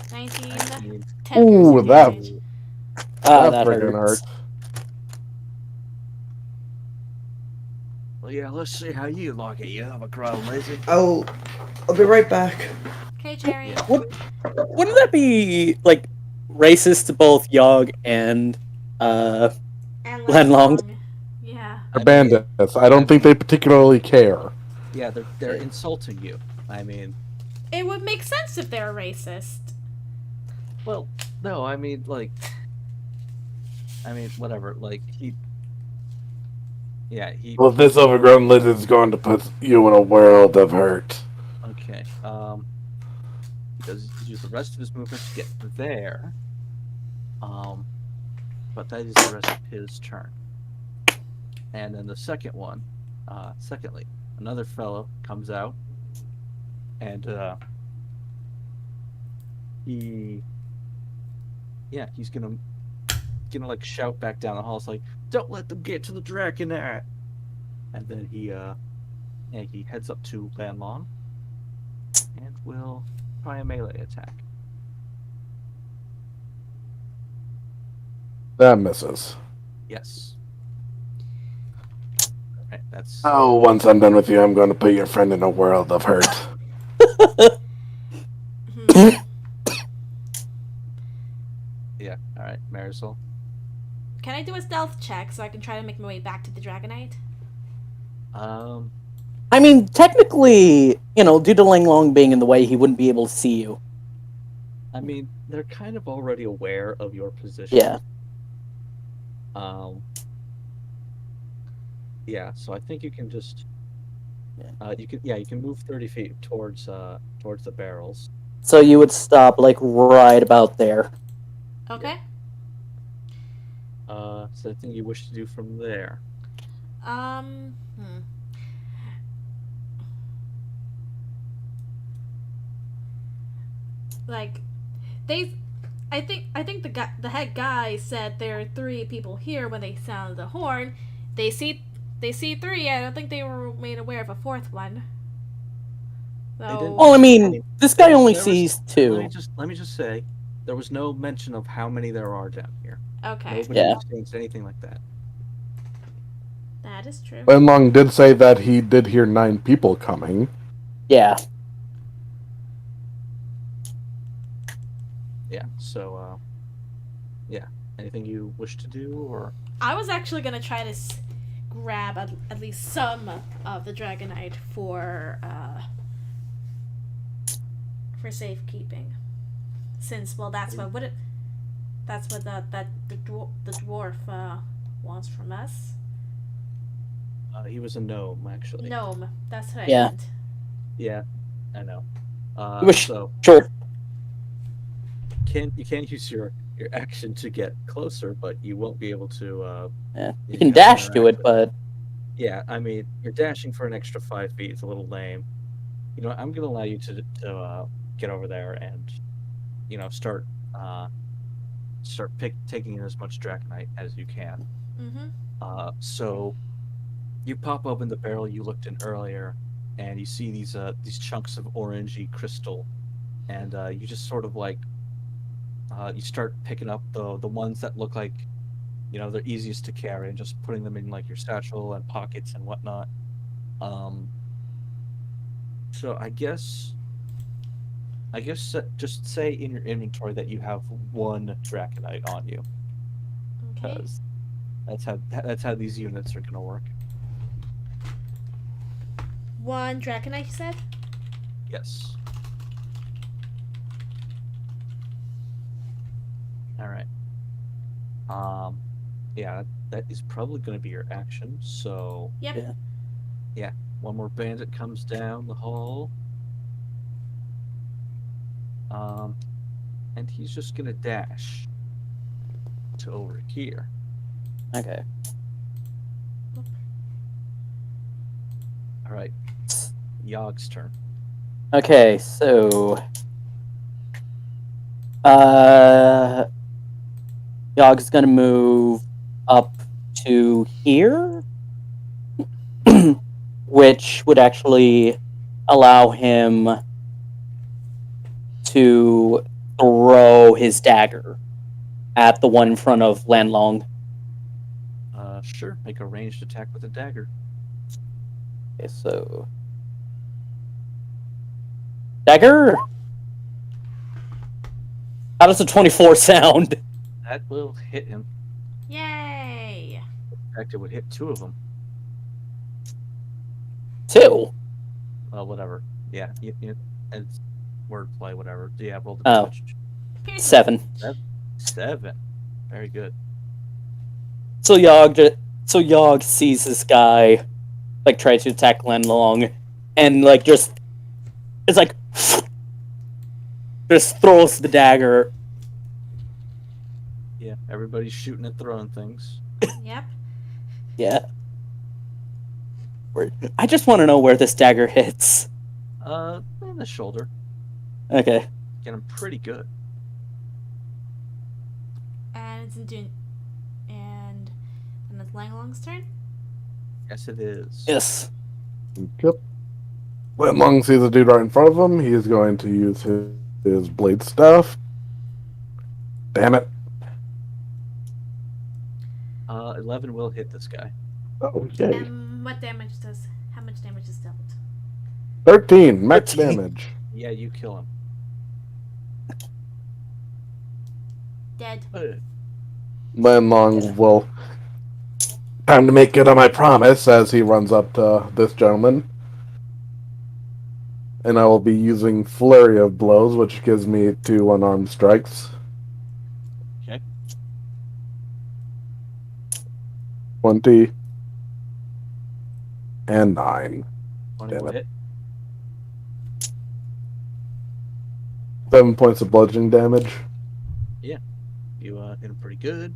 19, 19. 10 Ooh, piercing that- damage. That friggin' hurts. Well, yeah, let's see how you like it. You have a crown lizard. I'll be right back. Okay, Jerry. Wouldn't that be like racist to both Yogg and And Landlong? Yeah. They're bandits. I don't think they particularly care. Yeah, they're insulting you. I mean, It would make sense if they're racist. well, no, I mean, like, whatever. Like he. Well, this overgrown lizard's going to put you in a world of hurt. Okay. does use the rest of his movement to get there. But that is the rest of his turn. And then the second one, secondly, another fellow comes out, and he's gonna like shout back down the hall. It's like, "Don't let them get to the Draconite!" And then he heads up to Landlong, and will try a melee attack. That misses. Yes. Alright, that's Oh, once I'm done with you, I'm going to put your friend in a world of hurt. yeah. Alright, Marisol. Can I do a stealth check so I can try to make my way back to the Dragonite? I mean, technically, due to Langlong being in the way, he wouldn't be able to see you. I mean, they're kind of already aware of your position. Yeah. Yeah, so I think you can just you can move 30 feet towards the barrels. So you would stop, like, right about there. Okay. So I think you wish to do from there. Like, I think the head guy said there are 3 people here when they sounded the horn. They see 3. I don't think they were made aware of a 4th one. So, Well, I mean, this guy only There was- sees 2. Let me just say, there was no mention of how many there are down here. okay, Nobody Yeah. exchanged anything like that. that is true. Lenlong did say that he did hear 9 people coming. Yeah. Yeah. So, anything you wish to do, or I was actually gonna try to grab at least some of the Dragonite for safekeeping, since that's what the dwarf wants from us. he was a gnome actually. Gnome. That's what I Yeah. meant. Yeah, I know. Wish- So Sure. you can use your action to get closer, but you won't be able to. Yeah. You have can to dash to interact it, with but Yeah, I mean, you're dashing for an extra 5 feet. It's a little lame. I'm gonna allow you to get over there and start taking in as much Draconite as you can. Mm-hmm. So you pop open the barrel you looked in earlier, and you see these chunks of orangey crystal, and you just sort of like you start picking up the ones that look like they're easiest to carry, and just putting them in like your satchel and pockets and whatnot. So I guess just say in your inventory that you have 1 Draconite on you, Okay. because that's how these units are gonna work. 1 Dragonite, you said? Yes. All right. Yeah, that is probably going to be your action. So Yep. Yeah. one more bandit comes down the hall. And he's just going to dash to over here. okay. All right. Yog's turn. Okay, so Yog's gonna move up to here, which would actually allow him to throw his dagger at the one in front of Landlong. Sure. Make a ranged attack with a dagger. Okay, so dagger. How does a 24 sound? That will hit him. Yay! In fact, it would hit 2 of them. 2. Well, whatever. Yeah. It's wordplay, whatever. Do you have roll the Oh. damage? Piercing. 7. 7. Very good. So Yog sees this guy like try to attack Landlong, and like just it's like just throws the dagger. Yeah, everybody's shooting and throwing things. Yep. Yeah. I just want to know where this dagger hits. In the shoulder. Okay. Getting pretty good. And it's and then it's Lang Long's turn. Yes, it is. Yes. Yep. When Long sees a dude right in front of him, he is going to use his blade staff. Damn it. 11 will hit this guy. Oh, yay. How much damage is dealt? 13, max 13. damage. Yeah, you kill him. Dead. Lan Long will... Time to make good on my promise as he runs up to this gentleman. And I will be using Flurry of Blows, which gives me 2 unarmed strikes. Okay. 20. And 9. 20 Damn will it. hit. 7 points of bludgeoning damage. You hit him pretty good.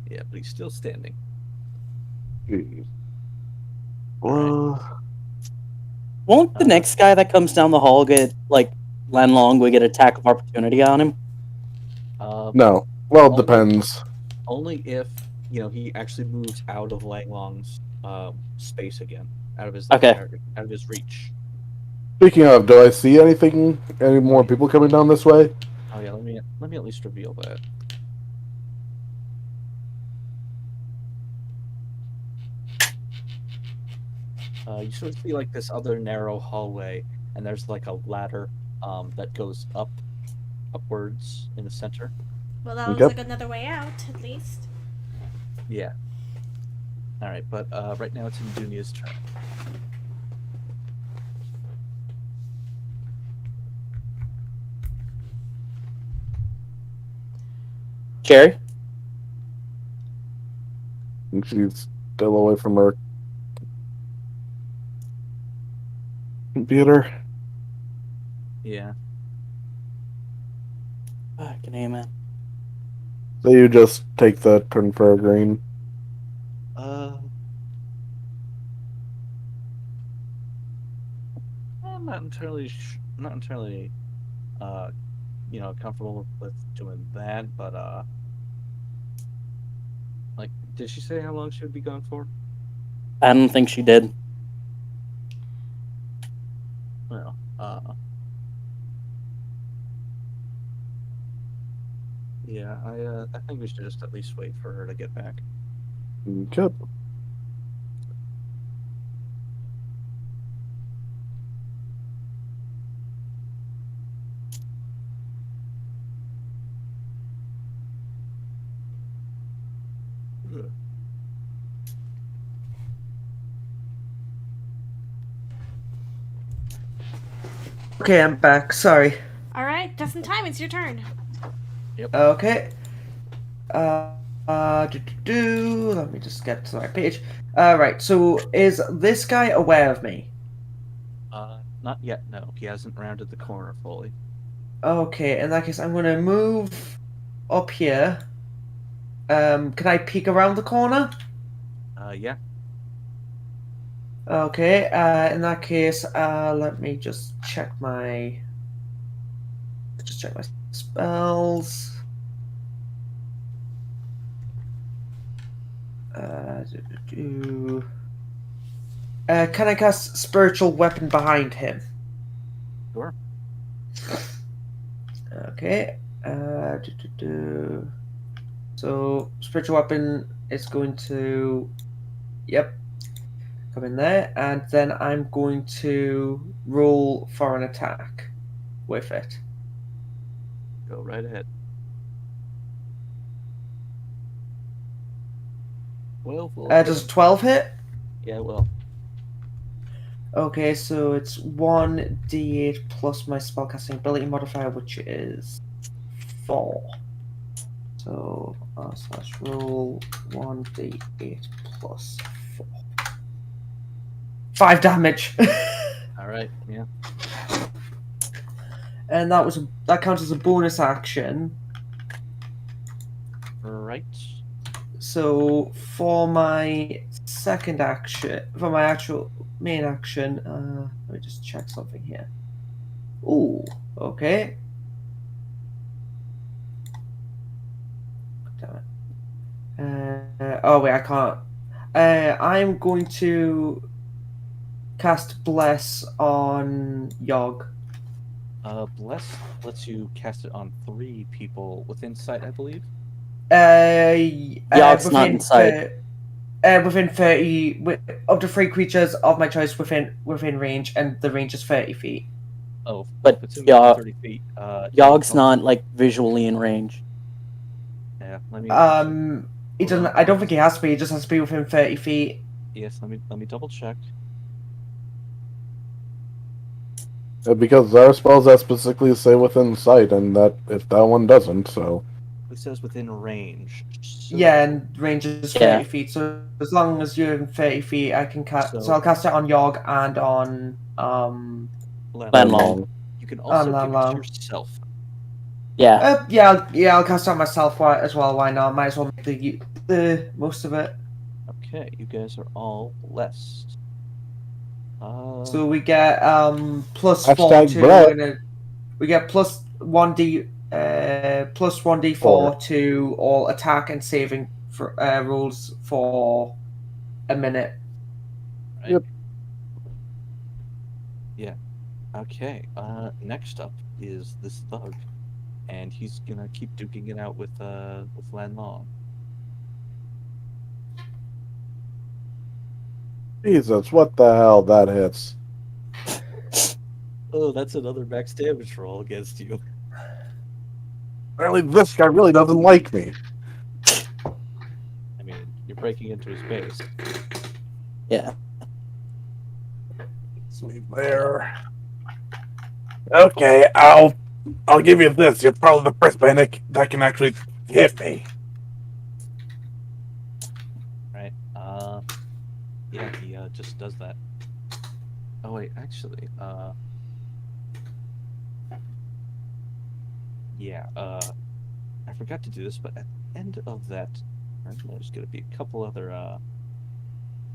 Yeah, but he's still standing. Jeez. Won't the next guy that comes down the hall get, like, Lan Long would get attack of opportunity on him? No. Well, it depends. Only if, he actually moves out of Lang Long's space again. Out of his Okay. out of his reach. Speaking of, do I see anything? Any more people coming down this way? Oh yeah, let me at least reveal that. You sort of see like this other narrow hallway, and there's like a ladder that goes upwards in the center. Well, that looks Yep. like another way out, at least. Yeah. All right, but right now it's in Dunia's turn. Jerry? And she's still away from her computer. Yeah. Fucking A, man. So you just take the turn for a green. I'm not entirely comfortable with doing that, but like, did she say how long she would be gone for? I don't think she did. Well, yeah, I think we should just at least wait for her to get back. Yep. Okay, I'm back. Sorry. All right, just in time. It's your turn. Okay. Let me just get to the right page. Right. So, is this guy aware of me? Not yet. No, he hasn't rounded the corner fully. Okay. In that case, I'm gonna move up here. Can I peek around the corner? Yeah. Okay. In that case, let me just check my. Just check my spells. Can I cast spiritual weapon behind him? Sure. Okay. So spiritual weapon is going to, yep, come in there, and then I'm going to roll for an attack with it. Go right ahead. Well, Does 12 hit? Yeah, well. Okay, so it's 1d8 plus my spellcasting ability modifier, which is 4. So slash roll 1d8 plus 4. 5 damage. All right. Yeah. and that counts as a bonus action. Right. So for my second action, for my actual main action, let me just check something here. Ooh, okay. Damn it. Oh wait, I can't. I'm going to cast Bless on Yogg. Bless lets you cast it on 3 people within sight, I believe. Yogg's not in sight. Within 30, up to 3 creatures of my choice within range, and the range is 30 feet. Oh, But if it's in Yogg- 30 feet. Yogg's not like visually in range. Yeah, let me. He doesn't. I don't think he has to be. He just has to be within 30 feet. Yes, let me double check. Because there are spells that specifically say within sight, and that if that one doesn't, so It says within range. So, Yeah, and range is 30 Yeah. feet. So as long as you're in 30 feet, I can cast. So So- I'll cast it on Yogg and on Landlong. You can also give it to Landlong. yourself. Yeah. I'll cast it on myself as well. Why not? Might as well make the most of it. Okay, you guys are all blessed. So we get plus Hashtag 4 Brett. to we get plus 1d plus 1d4 Four. to all attack and saving for rolls for a minute. Right? Yep. Yeah. Okay. Next up is this thug, and he's gonna keep duking it out with Landlong. Jesus, what the hell that hits? Oh, that's another max damage roll against you. Apparently, this guy really doesn't like me. I mean, you're breaking into his base. Yeah. Let's leave there. Okay, I'll give you this. You're probably the first bandit that can actually hit me. Right. Yeah, he just does that. Oh wait, actually, yeah, I forgot to do this, but at the end of that turn, there's gonna be a couple other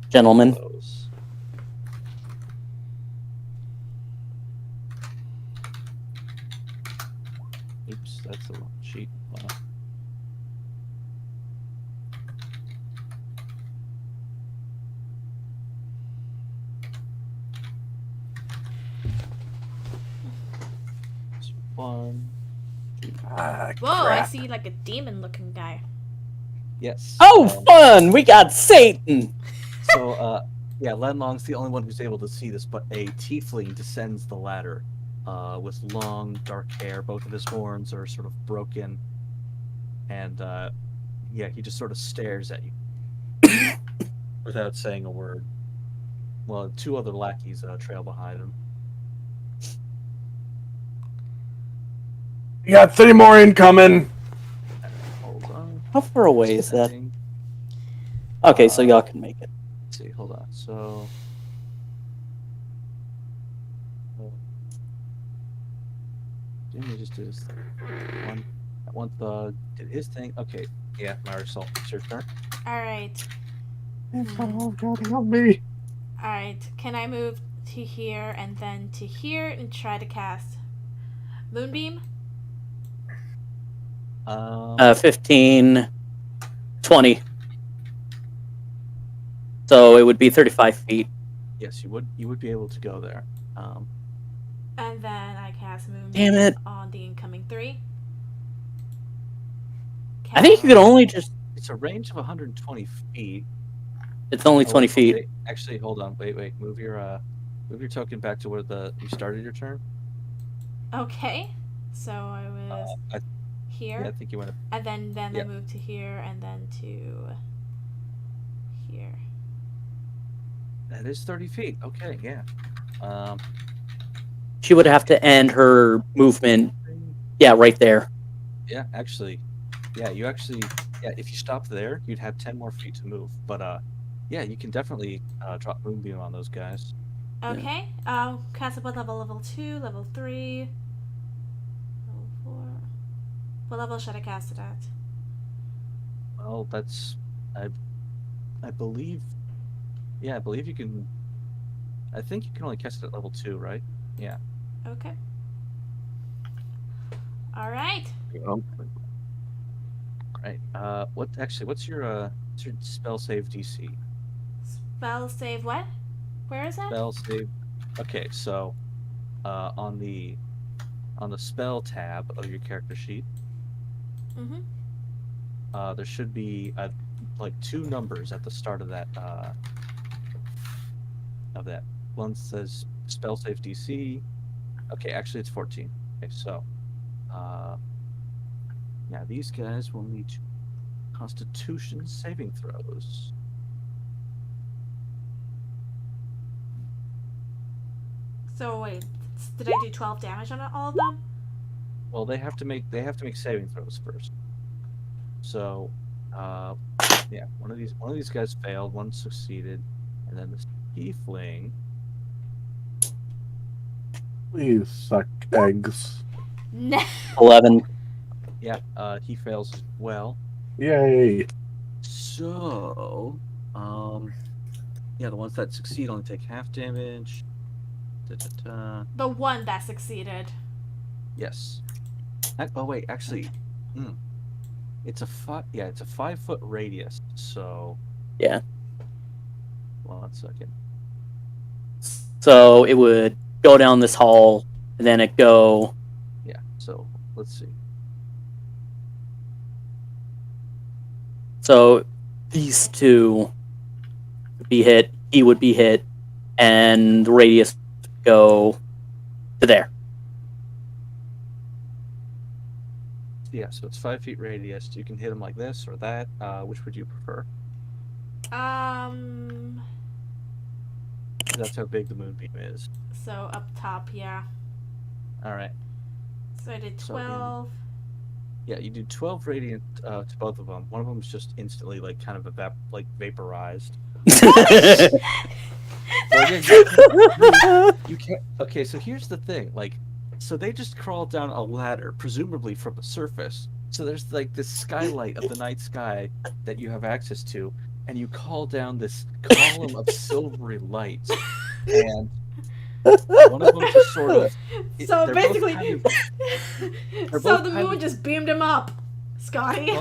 Gentlemen. blows. Oops, that's the wrong sheet. Wow. That's 1. Ah, Whoa, I crap. see like a demon looking guy. Yes. Oh, fun! We got Satan! So, yeah, Lenlong's the only one who's able to see this, but a tiefling descends the ladder with long, dark hair. Both of his horns are sort of broken. And, yeah, he just sort of stares at you without saying a word. Well, 2 other lackeys trail behind him. You got 3 more incoming. Hold on. How far away is that? Setting. Okay, so y'all can make it. Let's see, hold on. So. Didn't he just do his thing? That one thug did his thing. Okay, yeah, Marisol, it's your turn. Alright. Oh, God, help me. Alright. Can I move to here and then to here and try to cast Moonbeam? 15, 20. So it would be 35 feet. Yes, you would be able to go there. And then I cast Moonbeam Damn it. on the incoming 3. I think you could only just... It's a range of 120 feet. It's only 20 feet. Okay. Actually, hold on. Wait. Move your token back to where you started your turn. Okay. So I was here. Yeah, I think you went. And then Yeah. I moved to here and then to here. That is 30 feet. Okay, yeah. She would have to end her movement. Yeah, right there. Yeah, actually, yeah, if you stop there, you'd have 10 more feet to move. But yeah, you can definitely drop Moonbeam on those guys. Okay. I'll cast it with level 2, level 3. What level should I cast it at? Well, that's I believe. Yeah, I believe you can. I think you can only cast it at level 2, right? Yeah. Okay. All right. Right. What's your spell save DC? Spell save what? Where is it? Spell save. Okay, so on the spell tab of your character sheet, Mm-hmm. there should be like 2 numbers at the start of that. One says spell save DC. Okay, actually it's 14. Okay, so yeah, these guys will need Constitution saving throws. So wait, did I do 12 damage on all of them? Well, they have to make saving throws first. So, yeah, one of these guys failed, one succeeded, and then this tiefling. Please suck eggs. No. 11. Yeah, he fails as well. Yay. So, yeah, the ones that succeed only take half damage. The one that succeeded. Yes. Oh wait, actually, it's a 5-foot radius. So. Yeah. 1 second. So it would go down this hall, and then it go. Yeah. So let's see. So these two would be hit. He would be hit, and the radius would go to there. Yeah, so it's 5 feet radius. You can hit him like this or that. Which would you prefer? That's how big the moonbeam is. So up top, yeah. All right. So I did So 12. Yeah, you do 12 radiant to both of them. One of them is just instantly kind of vaporized. Well, you can't. Okay, so here's the thing. So they just crawl down a ladder, presumably from the surface. So there's this skylight of the night sky that you have access to, and you call down this column of silvery lights, and one of them just sort of. So they're both basically, kind of- so both the kind moon of- just beamed him up, Scotty.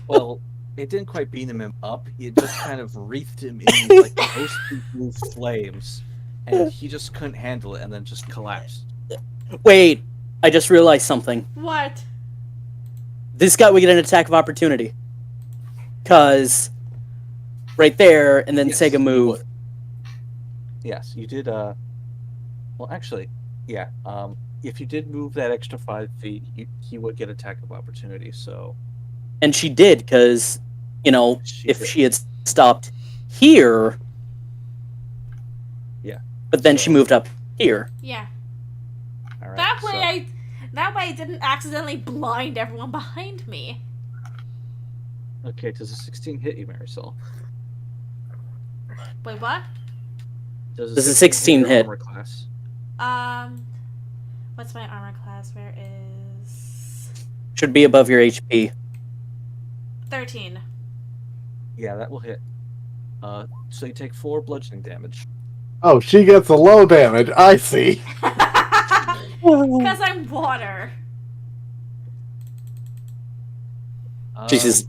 Well, it didn't quite beam him up. It just kind of wreathed him in these ghostly blue flames, and he just couldn't handle it, and then just collapsed. Wait, I just realized something. What? This guy would get an attack of opportunity. Because right there, and then Yes, take a you move. would. Yes, you did. Well, actually, yeah. If you did move that extra 5 feet, he would get attack of opportunity. So. And she did, because, if she had stopped here. Yeah. But then she moved up here. Yeah. All right. That way I didn't accidentally blind everyone behind me. Okay, does a 16 hit you, Marisol? Wait, what? Does a 16 your hit. armor class? What's my armor class? Where is Should be above your HP. 13? Yeah, that will hit. So you take 4 bludgeoning damage. Oh, she gets a low damage. I see. Because I'm water. Jesus.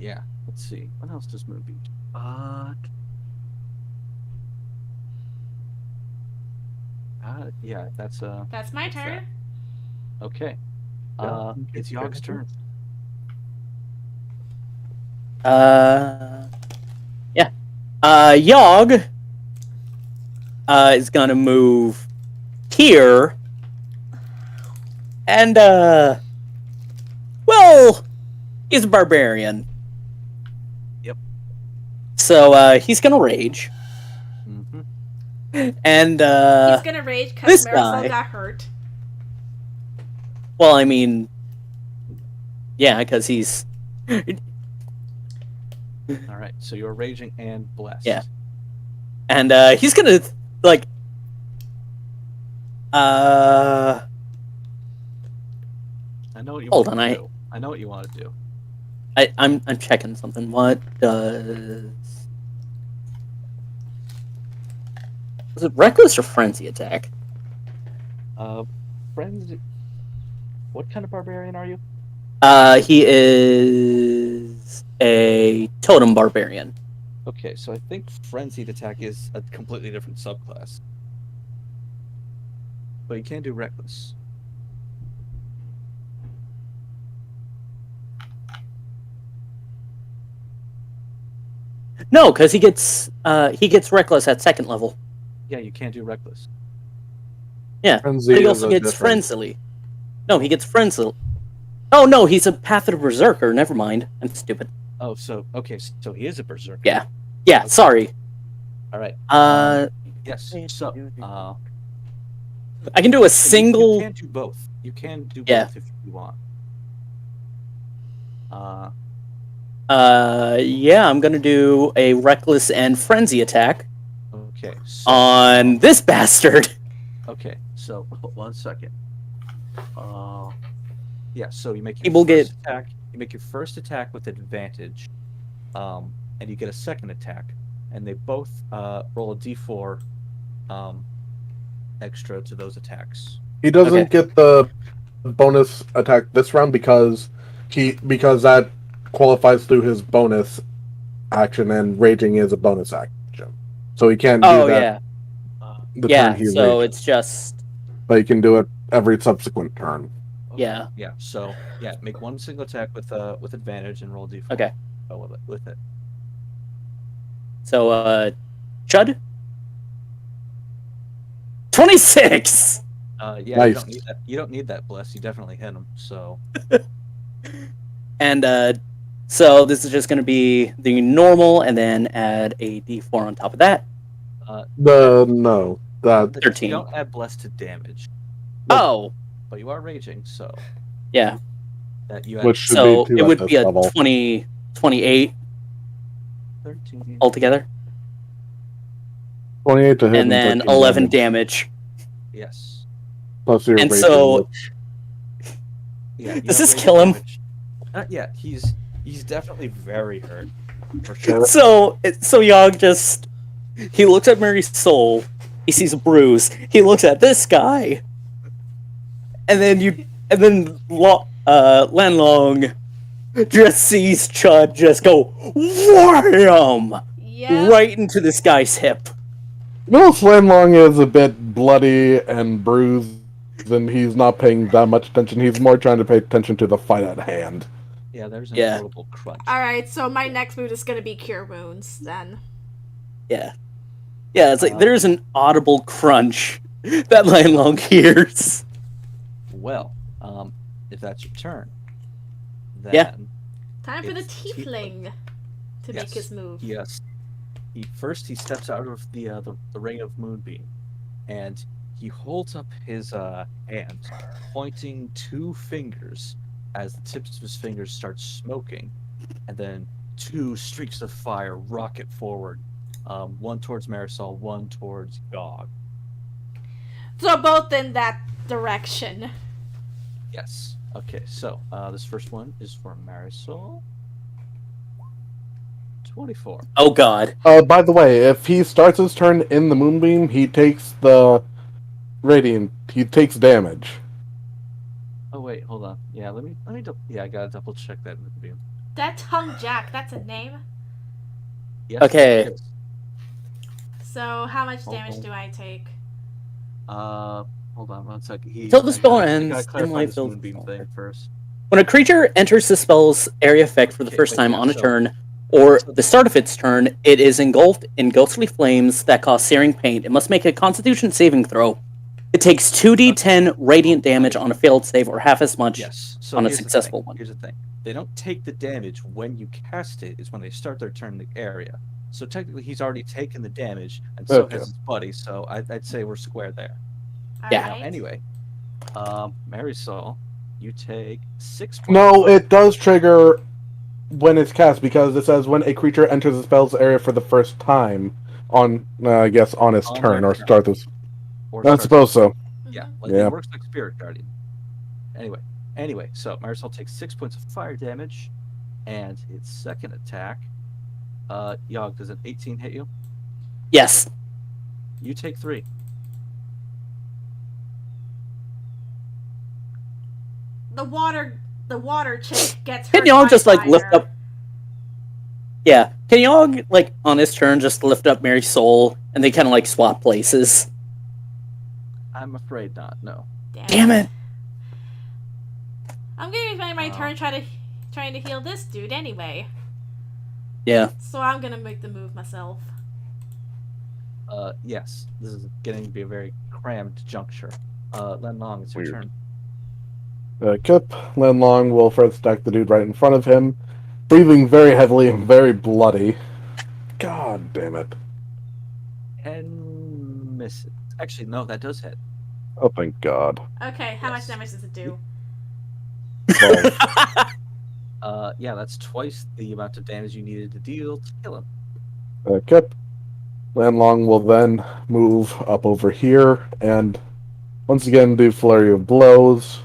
Yeah. Let's see. What else does Moonbeam do? Yeah, that's That's my what's turn. that? Okay. It's Yogg's turn. Yeah. Yogg is gonna move here. And, well, he's a barbarian. Yep. So, he's gonna rage. Mm-hmm. And, He's gonna rage because this Marisol guy- got hurt. well, I mean, yeah, because he's... All right. So you're raging and blessed. Yeah. And, he's gonna, like... I know what you Hold want on, to do. I know what you want to do. I'm checking something. What does... Was it reckless or frenzy attack? Friends, what kind of barbarian are you? He is a totem barbarian. Okay, so I think frenzied attack is a completely different subclass. But you can do reckless. No, because he gets reckless at second level. Yeah, you can't do reckless. Yeah, Frenzy but he is also a gets different- frenzy. No, he gets frenzy. Oh no, he's a path of the berserker. Never mind, I'm stupid. Oh, so okay, so he is a berserker. Yeah. Okay. Sorry. All right. Yes. So, I can do a you single. can do both. You can do Yeah. both if you want. Yeah, I'm gonna do a reckless and frenzy attack Okay. So, on this bastard. okay. So 1 second. Yeah. So you make your People first get- attack. You make your first attack with advantage, and you get a second attack, and they both roll a d4, extra to those attacks. He doesn't Okay. get the bonus attack this round because that qualifies through his bonus action, and raging is a bonus action, so he can't do Oh that Uh, the yeah. turn he So rages. it's just But he can do it every subsequent turn. okay. Yeah. Yeah. So yeah, make one single attack with advantage and roll d4. Okay. Go with it. so. Chud. 26. Yeah. You Nice. don't need that. You don't need that bless. You definitely hit him. So And so this is just going to be the normal, and then add a d4 on top of that. No, that 13. You don't add bless to damage, Oh, but you are raging, so yeah. that you add which should So be two it at would this be a level. 28 13. altogether, 28 to hit, and then 13 11 damage. Yes. plus your And raging, so- which- Yeah. you Does have this raging kill him? damage. Not yet. He's definitely very hurt, for sure. So Yogg just he looks at Mary's soul. He sees a bruise. He looks at this guy, and then Lanlong just sees Chud just go wham Yeah. right into this guy's hip. Slamlong is a bit bloody and bruised, and he's not paying that much attention. He's more trying to pay attention to the fight at hand. Yeah. There's an Yeah. audible crunch. All right. So my next move is gonna be cure wounds then. Yeah, it's like there's an audible crunch that Lanlong hears. Well, if that's your turn, then Yeah. Time for the It's tiefling to make Yes. his move. Yes. He steps out of the ring of moonbeam, and he holds up his hand, pointing 2 fingers as the tips of his fingers start smoking, and then 2 streaks of fire rocket forward, one towards Marisol, one towards Yogg. So both in that direction. Yes. Okay. So this first one is for Marisol. 24. Oh God. By the way, if he starts his turn in the moonbeam, he takes the radiant. He takes damage. Oh wait, hold on. Yeah, let me. Yeah, I gotta double check that moonbeam. That tongue jack. That's a name. Yes. Okay. it is. So how much damage Oh. do I take? Hold on 1 second. Till the spell I ends, gotta dim clarify light this fills moonbeam the thing first. When a creature enters the spell's area effect for the Okay, first wait, time yeah, on a so- turn, or the start of its turn, it is engulfed in ghostly flames that cause searing pain. It must make a Constitution saving throw. It takes 2d10 radiant damage on a failed save, or half as much Yes. So on a here's the successful thing. one. Here's the thing. They don't take the damage when you cast it. It's when they start their turn in the area. So technically, he's already taken the damage, and so Okay. has his buddy. So I'd say we're square there. Yeah. Now, anyway, Marisol, you take 6 points. No, it does trigger when it's cast because it says when a creature enters the spell's area for the first time on, I guess, on its On turn their or turn. start this. Or I starts- suppose so. Yeah, Mhm. like Yeah. it works like Spirit Guardian. Anyway, Anyway, so Marisol takes 6 points of fire damage, and its second attack. Yogg, does an 18 hit you? Yes. You take 3. The water chick gets Can hurt y'all by just like fire. lift up? Yeah. Can y'all like on his turn just lift up Mary's soul and they kind of like swap places? I'm afraid not. No. Damn it! I'm gonna spend my turn trying to heal this dude anyway. Yeah. So I'm gonna make the move myself. Yes. This is getting to be a very crammed juncture. Len Long, it's your Weird. turn. Kip Lanlong will first attack the dude right in front of him, breathing very heavily and very bloody. God damn it. 10 misses. Actually, no, that does hit. Oh, thank God. Okay, how much Yes. damage does it do? Well, Yeah, that's twice the amount of damage you needed to deal to kill him. Kip Lanlong will then move up over here and once again do flurry of blows.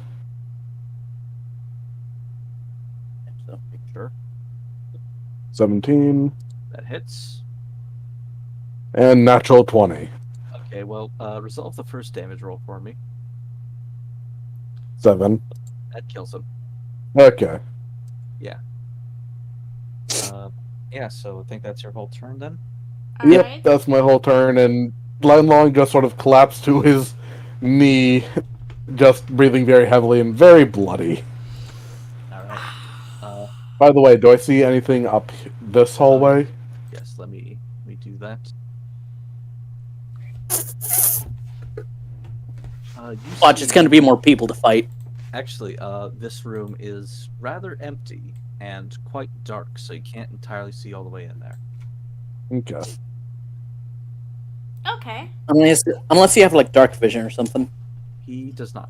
So, sure. 17 That hits. and natural 20. Okay, well, resolve the first damage roll for me. 7. That kills him. Okay. Yeah, so I think that's your whole turn then. Yep, Alright. that's my whole turn, and Lanlong just sort of collapsed to his knee, just breathing very heavily and very bloody. Alright. By the way, do I see anything up this hallway? Yes, let me do that. You Watch, see- it's gonna be more people to fight. Actually, this room is rather empty and quite dark, so you can't entirely see all the way in there. Okay. Okay. Unless you have like dark vision or something. He does not.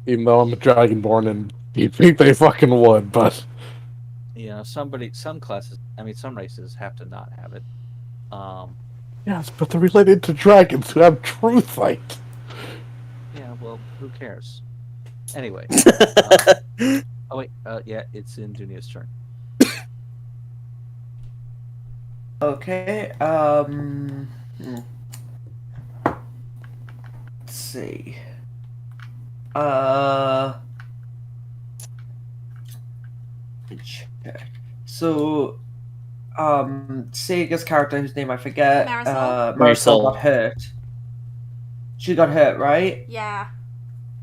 Even though I'm a dragonborn and you'd think they fucking would, but You know, some classes, some races have to not have it. yes, but they're related to dragons who have true sight. Yeah, well, who cares? Anyway. Oh wait, yeah, it's in Dunia's turn. Okay, let's see. Check. So, Sega's character, whose name I forget, Marisol? Marisol Marisol. got hurt. She got hurt, right? Yeah.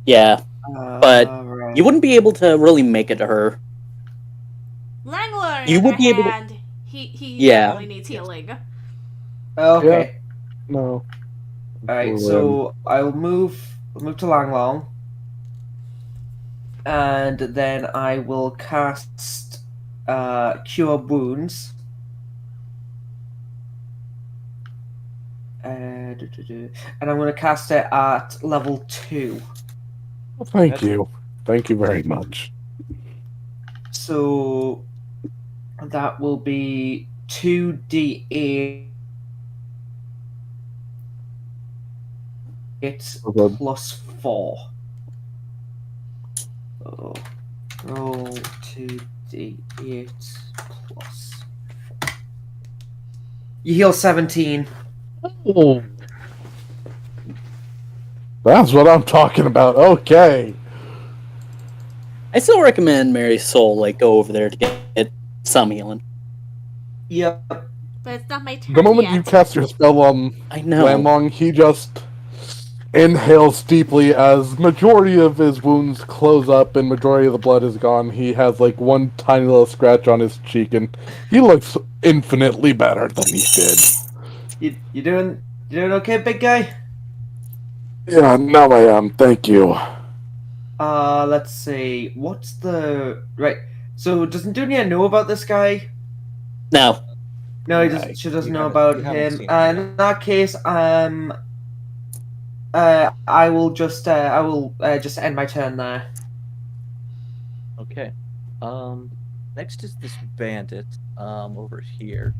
Yeah, But right. you wouldn't be able to really make it to her. Langler, You on would the be able to- hand, he Yeah. definitely needs healing. Okay. No. Alright, so I'll move to Langlong. And then I will cast Cure Wounds. And I'm going to cast it at level 2. Well, thank you. Thank you very much. So that will be 2d8 Okay. plus 4. So roll 2d8 plus 4. You heal 17. Oh. That's what I'm talking about. Okay. I still recommend Mary's Soul like go over there to get some healing. Yep. But it's not my turn The moment yet. you cast your spell on I know. Lanlong, he just inhales deeply as majority of his wounds close up and majority of the blood is gone. He has like one tiny little scratch on his cheek and he looks infinitely better than he did. You doing okay, big guy? Yeah, now I am. Thank you. Let's see. What's the right? So doesn't Dunia know about this guy? No. No, he Yeah, doesn't. She doesn't you know haven't- about you haven't him. seen him And yet. in that case, I will just end my turn there. Okay. Next is this bandit, over here.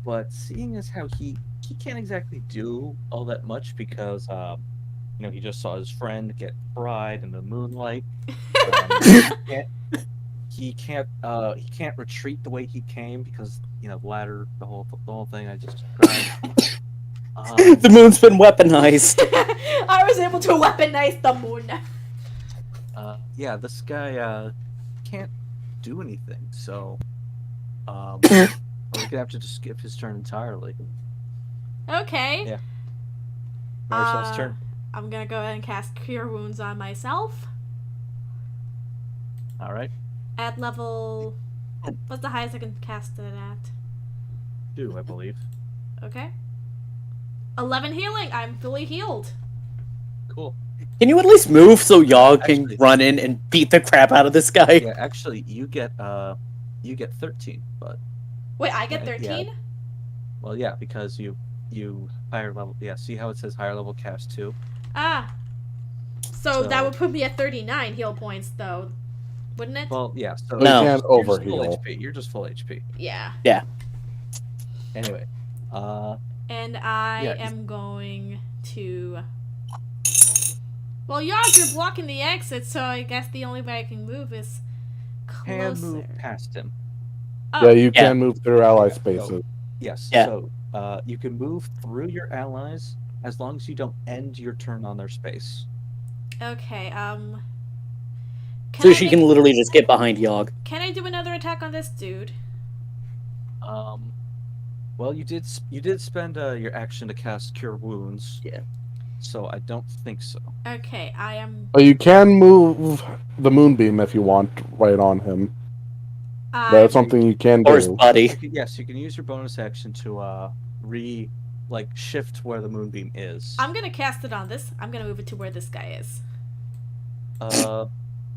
But seeing as how he can't exactly do all that much because, he just saw his friend get fried in the moonlight. He can't retreat the way he came because ladder, the whole thing I just described. The moon's been weaponized. I was able to weaponize the moon. Yeah, this guy can't do anything, so we're gonna have to just skip his turn entirely. Okay. Yeah. Marisol's turn. I'm gonna go ahead and cast Cure Wounds on myself. All right. At level... What's the highest I can cast it at? 2, I believe. Okay. 11 healing. I'm fully healed. Cool. Can you at least move so y'all can Actually- run in and beat the crap out of this guy? Yeah, actually, you get 13, but Wait, I get Yeah. 13? well, yeah, because you higher level. Yeah, see how it says higher level cast 2? Ah. So that So- would put me at 39 heal points, though. Wouldn't it? Well, yeah. So No. You can't you're just full overheal. HP. You're just full HP. Yeah. Anyway, And I Yeah, am going to... Well, Yarg, you're blocking the exit, so I guess the only way I can move is can closer. move past him. Oh, Yeah, you Yeah. can move through ally Okay, spaces. Yes. Yeah. So you can move through your allies as long as you don't end your turn on their space. okay, So I she make- can literally just get behind Yogg. Can I do another attack on this dude? Well, you did spend your action to cast Cure Wounds. Yeah. So I don't think so. Okay, I am... But you can move the moonbeam if you want right on him. That's I'm something you can Or his do. buddy. Yes, you can use your bonus action to shift where the moonbeam is. gonna cast it on this. I'm gonna move it to where this guy is.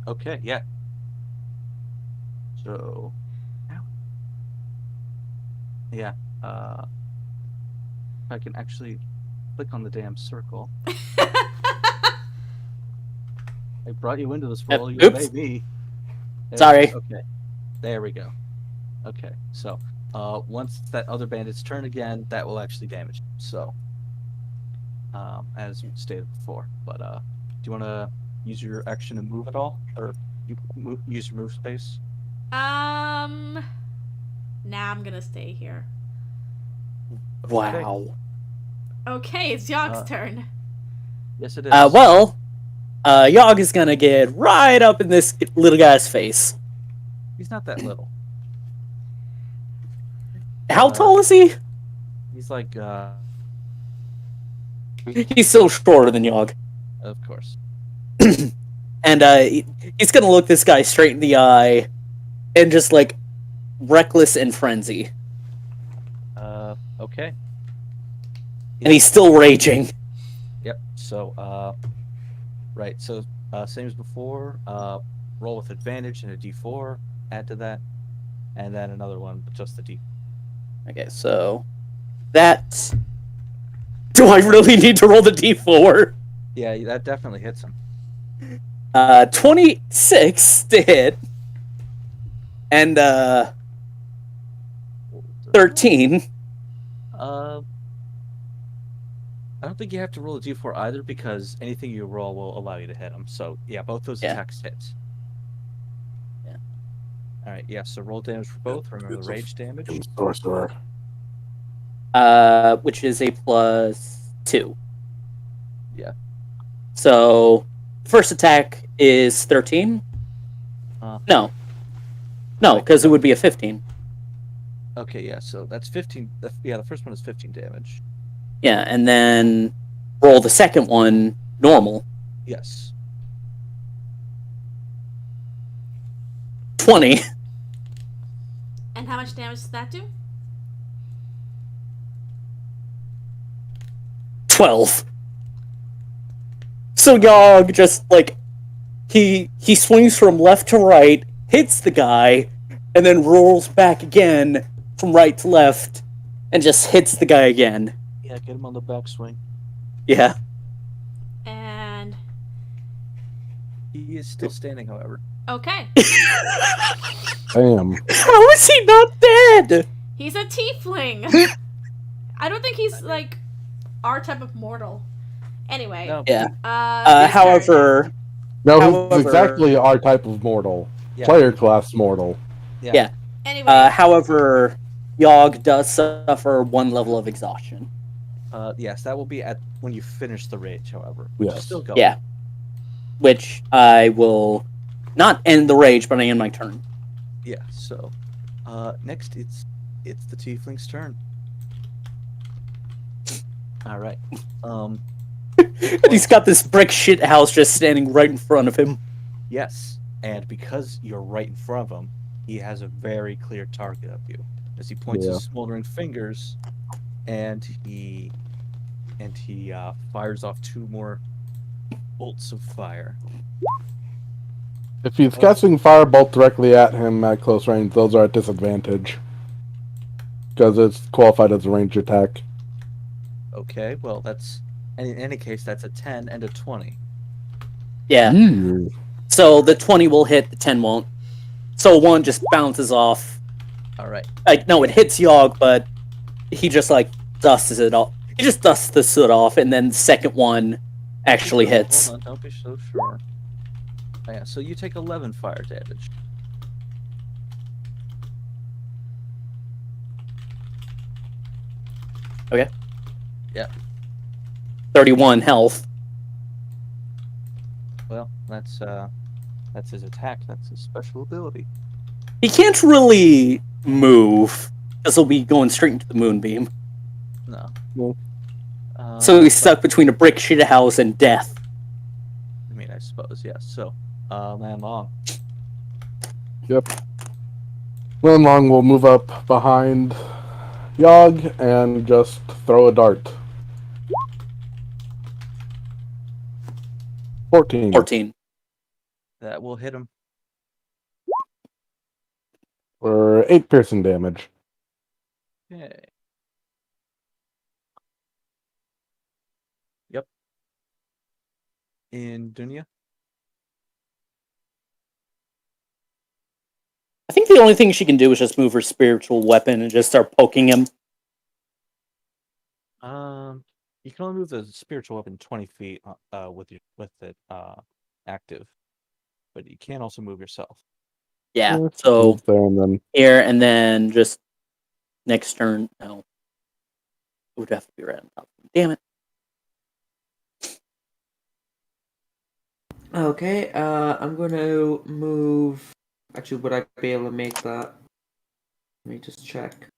Okay, yeah. So, yeah. I can actually click on the damn circle. I brought you into this world. You Oops. obey me. There- Sorry. Okay. There we go. Okay. So, once that other bandit's turn again, that will actually damage him. So, as stated before. But do you want to use your action to move at all, or use your move space? Nah, I'm gonna stay here. Wow. Okay, it's Yogg's Uh, turn. Yes, it is. Yogg is gonna get right up in this little guy's face. He's not that little. How tall is he? He's like, He's still shorter than Yogg. of course. And he's gonna look this guy straight in the eye and just like reckless and frenzy. Okay. And he's still raging. Yep. So, right. So, same as before. Roll with advantage and a D4. Add to that, and then another one with just the D. Okay, so that's. Do I really need to roll the d4? Yeah, that definitely hits him. 26 to hit. And 13. I don't think you have to roll a D4 either because anything you roll will allow you to hit him. So yeah, both those Yeah. attacks hit. Yeah. All right. Yeah. So roll damage for both. Remember the rage damage. Sorcerer. Which is a +2. Yeah. So, first attack is 13? No, because it would be a 15. Okay. Yeah. So that's 15. Yeah, the first one is 15 damage. Yeah, and then roll the second one normal. Yes. 20. And how much damage does that do? 12. So Yogg just like he swings from left to right, hits the guy, and then rolls back again from right to left and just hits the guy again. Yeah. Get him on the backswing. Yeah. And He is still standing, however. okay, Damn. How is he not dead? he's a tiefling. I don't think he's like our type of mortal. Anyway. No, Yeah. Whose turn? However, No, However- he's exactly our type of mortal. yeah, Player class mortal. yeah. Anyway. However, Yogg does suffer 1 level of exhaustion. Yes, that will be at when you finish the rage. However, which is Yes. still going. Yeah. Which I will not end the rage, but I end my turn. Yeah. So, next it's the tiefling's turn. All right. And he's got this brick shit house just standing right in front of him. Yes, and because you're right in front of him, he has a very clear target of you as he points Yeah. his smoldering fingers, and he fires off 2 more bolts of fire. If he's casting firebolt directly at him at close range, those are at disadvantage. Because it's qualified as a ranged attack. Okay, well that's in any case that's a 10 and a 20. Yeah. Ew. So the 20 will hit, the 10 won't. So 1 just bounces off. All right. Like, no, it hits Yogg, but he just, like, dusts it off. He just dusts the soot off, and then the second one actually hits. Hold on, don't be so sure. Oh, yeah, so you take 11 fire damage. Okay. Yeah. 31 health. Well, that's his attack. That's his special ability. He can't really move, because he'll be going straight into the moonbeam. No. No. So he's stuck between a brick shit house and death. I mean, I suppose yes. So, Lan Long. Yep. Long will move up behind Yogg and just throw a dart. 14. 14. That will hit him. For 8 piercing damage. Okay. Yep. In Dunya. I think the only thing she can do is just move her spiritual weapon and just start poking him. You can only move the spiritual weapon 20 feet with it active, but you can also move yourself. Yeah, so Move there and then here and then just next turn. No. It would have to be right on top. Damn it. Okay, I'm gonna move. Actually, would I be able to make that? Let me just check.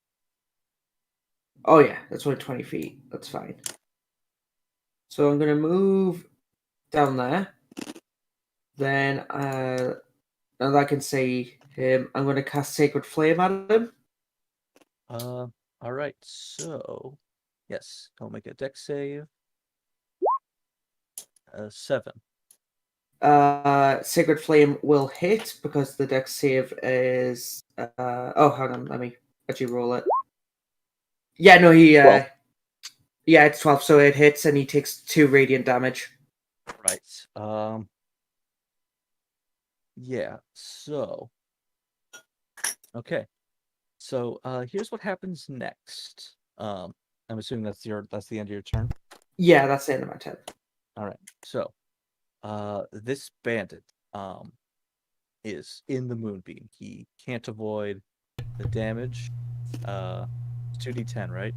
Oh yeah, that's only 20 feet. That's fine. So I'm gonna move down there. Then, and I can see him. I'm gonna cast Sacred Flame at him. All right. So, yes, I'll make a dex save. 7. Sacred Flame will hit because the dex save is. Oh, hang on. Let me actually roll it. Yeah, no, he. 12. Yeah, it's 12, so it hits and he takes 2 radiant damage. Right. Yeah. So. Okay. So here's what happens next. I'm assuming that's the end of your turn. Yeah, that's the end of my turn. All right. So, this bandit is in the moonbeam. He can't avoid the damage. 2d10, right?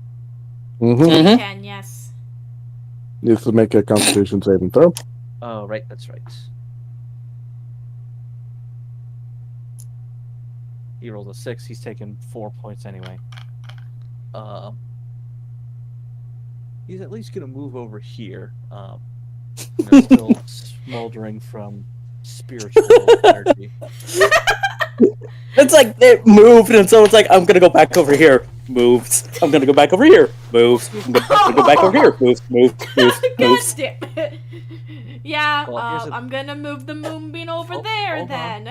Mm-hmm. Can, yes. Needs to make a Constitution saving throw. Oh, right. That's right. He rolled a 6. He's taken 4 points anyway. He's at least gonna move over here. They're still smoldering from spiritual energy. It's like it moved, and so it's like, I'm gonna go back over here. Moves. I'm gonna go back over here. Moves. I'm gonna go back over here. Moves. Moves. Moves. God Moves. damn it. Yeah, Well, here's I'm gonna move the moonbeam over there hold then.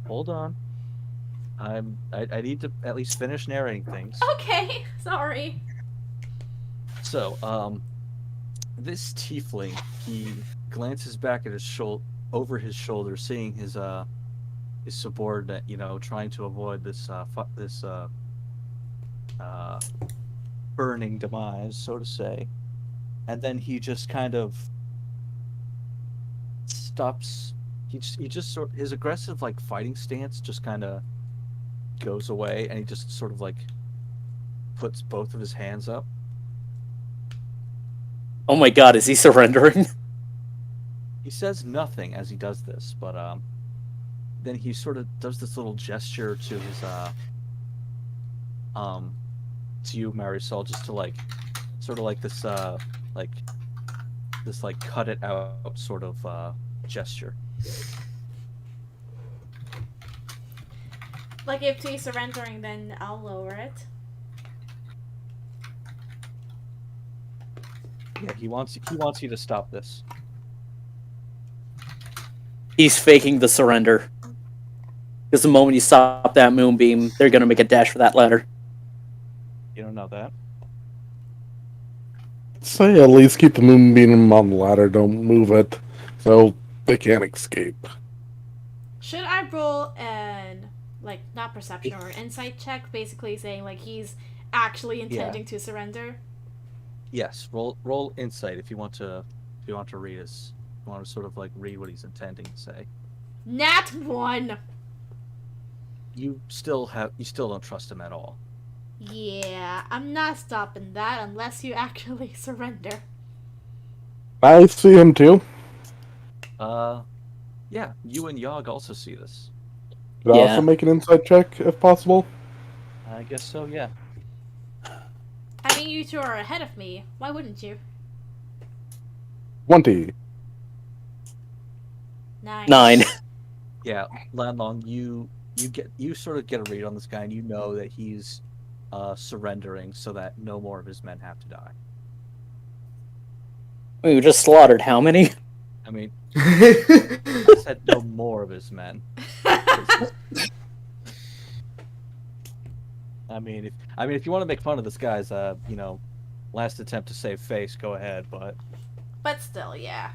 Hold on. I need to at least finish narrating things. Okay, sorry. So, this tiefling, he glances back at over his shoulder, seeing his subordinate, trying to avoid this burning demise, so to say. and then he just kind of stops. He just sort his aggressive like fighting stance just kind of goes away, and he just sort of like puts both of his hands up. Oh my god, is he surrendering? He says nothing as he does this, but then he sort of does this little gesture to his to you, Marisol, just to like sort of like this cut it out sort of gesture. Like, if he's surrendering, then I'll lower it. Yeah, he wants you to stop this. He's faking the surrender. Because the moment you stop that moonbeam, they're gonna make a dash for that ladder. You don't know that. Say at least keep the moonbeam on the ladder, don't move it, so they can't escape. Should I roll an, like, not perception or insight check, basically saying, like, he's actually intending to surrender? Yes, roll insight if you want to read his. You want to sort of like read what he's intending to say. Nat 1! You still don't trust him at all. Yeah, I'm not stopping that unless you actually surrender. I see him too. Yeah, you and Yogg also see this. Could I Yeah. also make an insight check if possible? I guess so, yeah. I mean, you two are ahead of me. Why wouldn't you? 20. 9. Yeah, Landlong, you sort of get a read on this guy, and you know that he's surrendering so that no more of his men have to die. We just slaughtered how many? I mean, I said no more of his men. I mean, if you want to make fun of this guy's, last attempt to save face, go ahead. But still, yeah.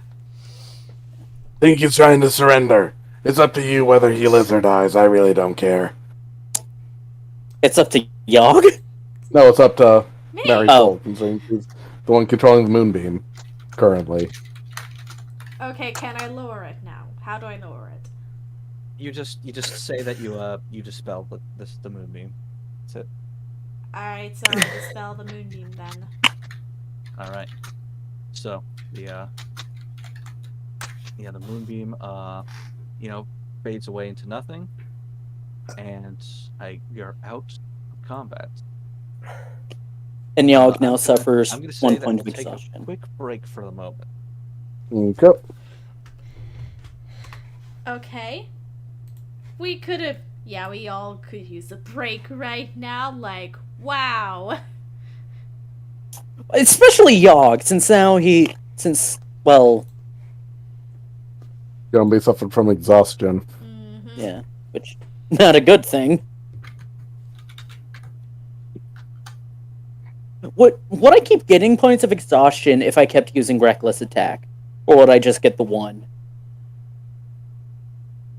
Think he's trying to surrender. It's up to you whether he lives or dies. I really don't care. It's up to Yogg? No, it's up to Me! Mary Oh. Considering he's the one controlling the moonbeam currently. Okay, can I lower it now? How do I lower it? you just say that you dispel the moonbeam. That's it. Alright, so I'll dispel the moonbeam then. All right. So the moonbeam fades away into nothing, and you're out of combat. And Yogg I'm now gonna- suffers I'm going to say 1 that point we'll of take a exhaustion. quick break for the moment. Okay. Okay. We could have... Yeah, we all could use a break right now. Like, wow. Especially Yogg, Gonna be suffering from exhaustion. Mm-hmm. yeah, which, not a good thing. Would I keep getting points of exhaustion if I kept using Reckless Attack? Or would I just get the 1?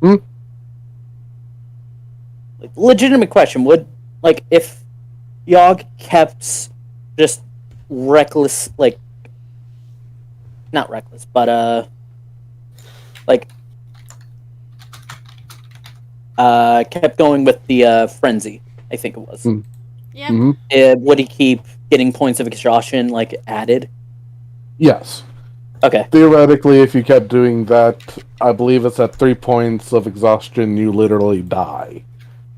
Like, legitimate question, if Yogg kept just reckless, not reckless, but, kept going with the, Frenzy, I think it was. Yeah. Mm-hmm. Would he keep getting points of exhaustion, added? Yes. Okay. Theoretically, if you kept doing that, I believe it's at 3 points of exhaustion, you literally die.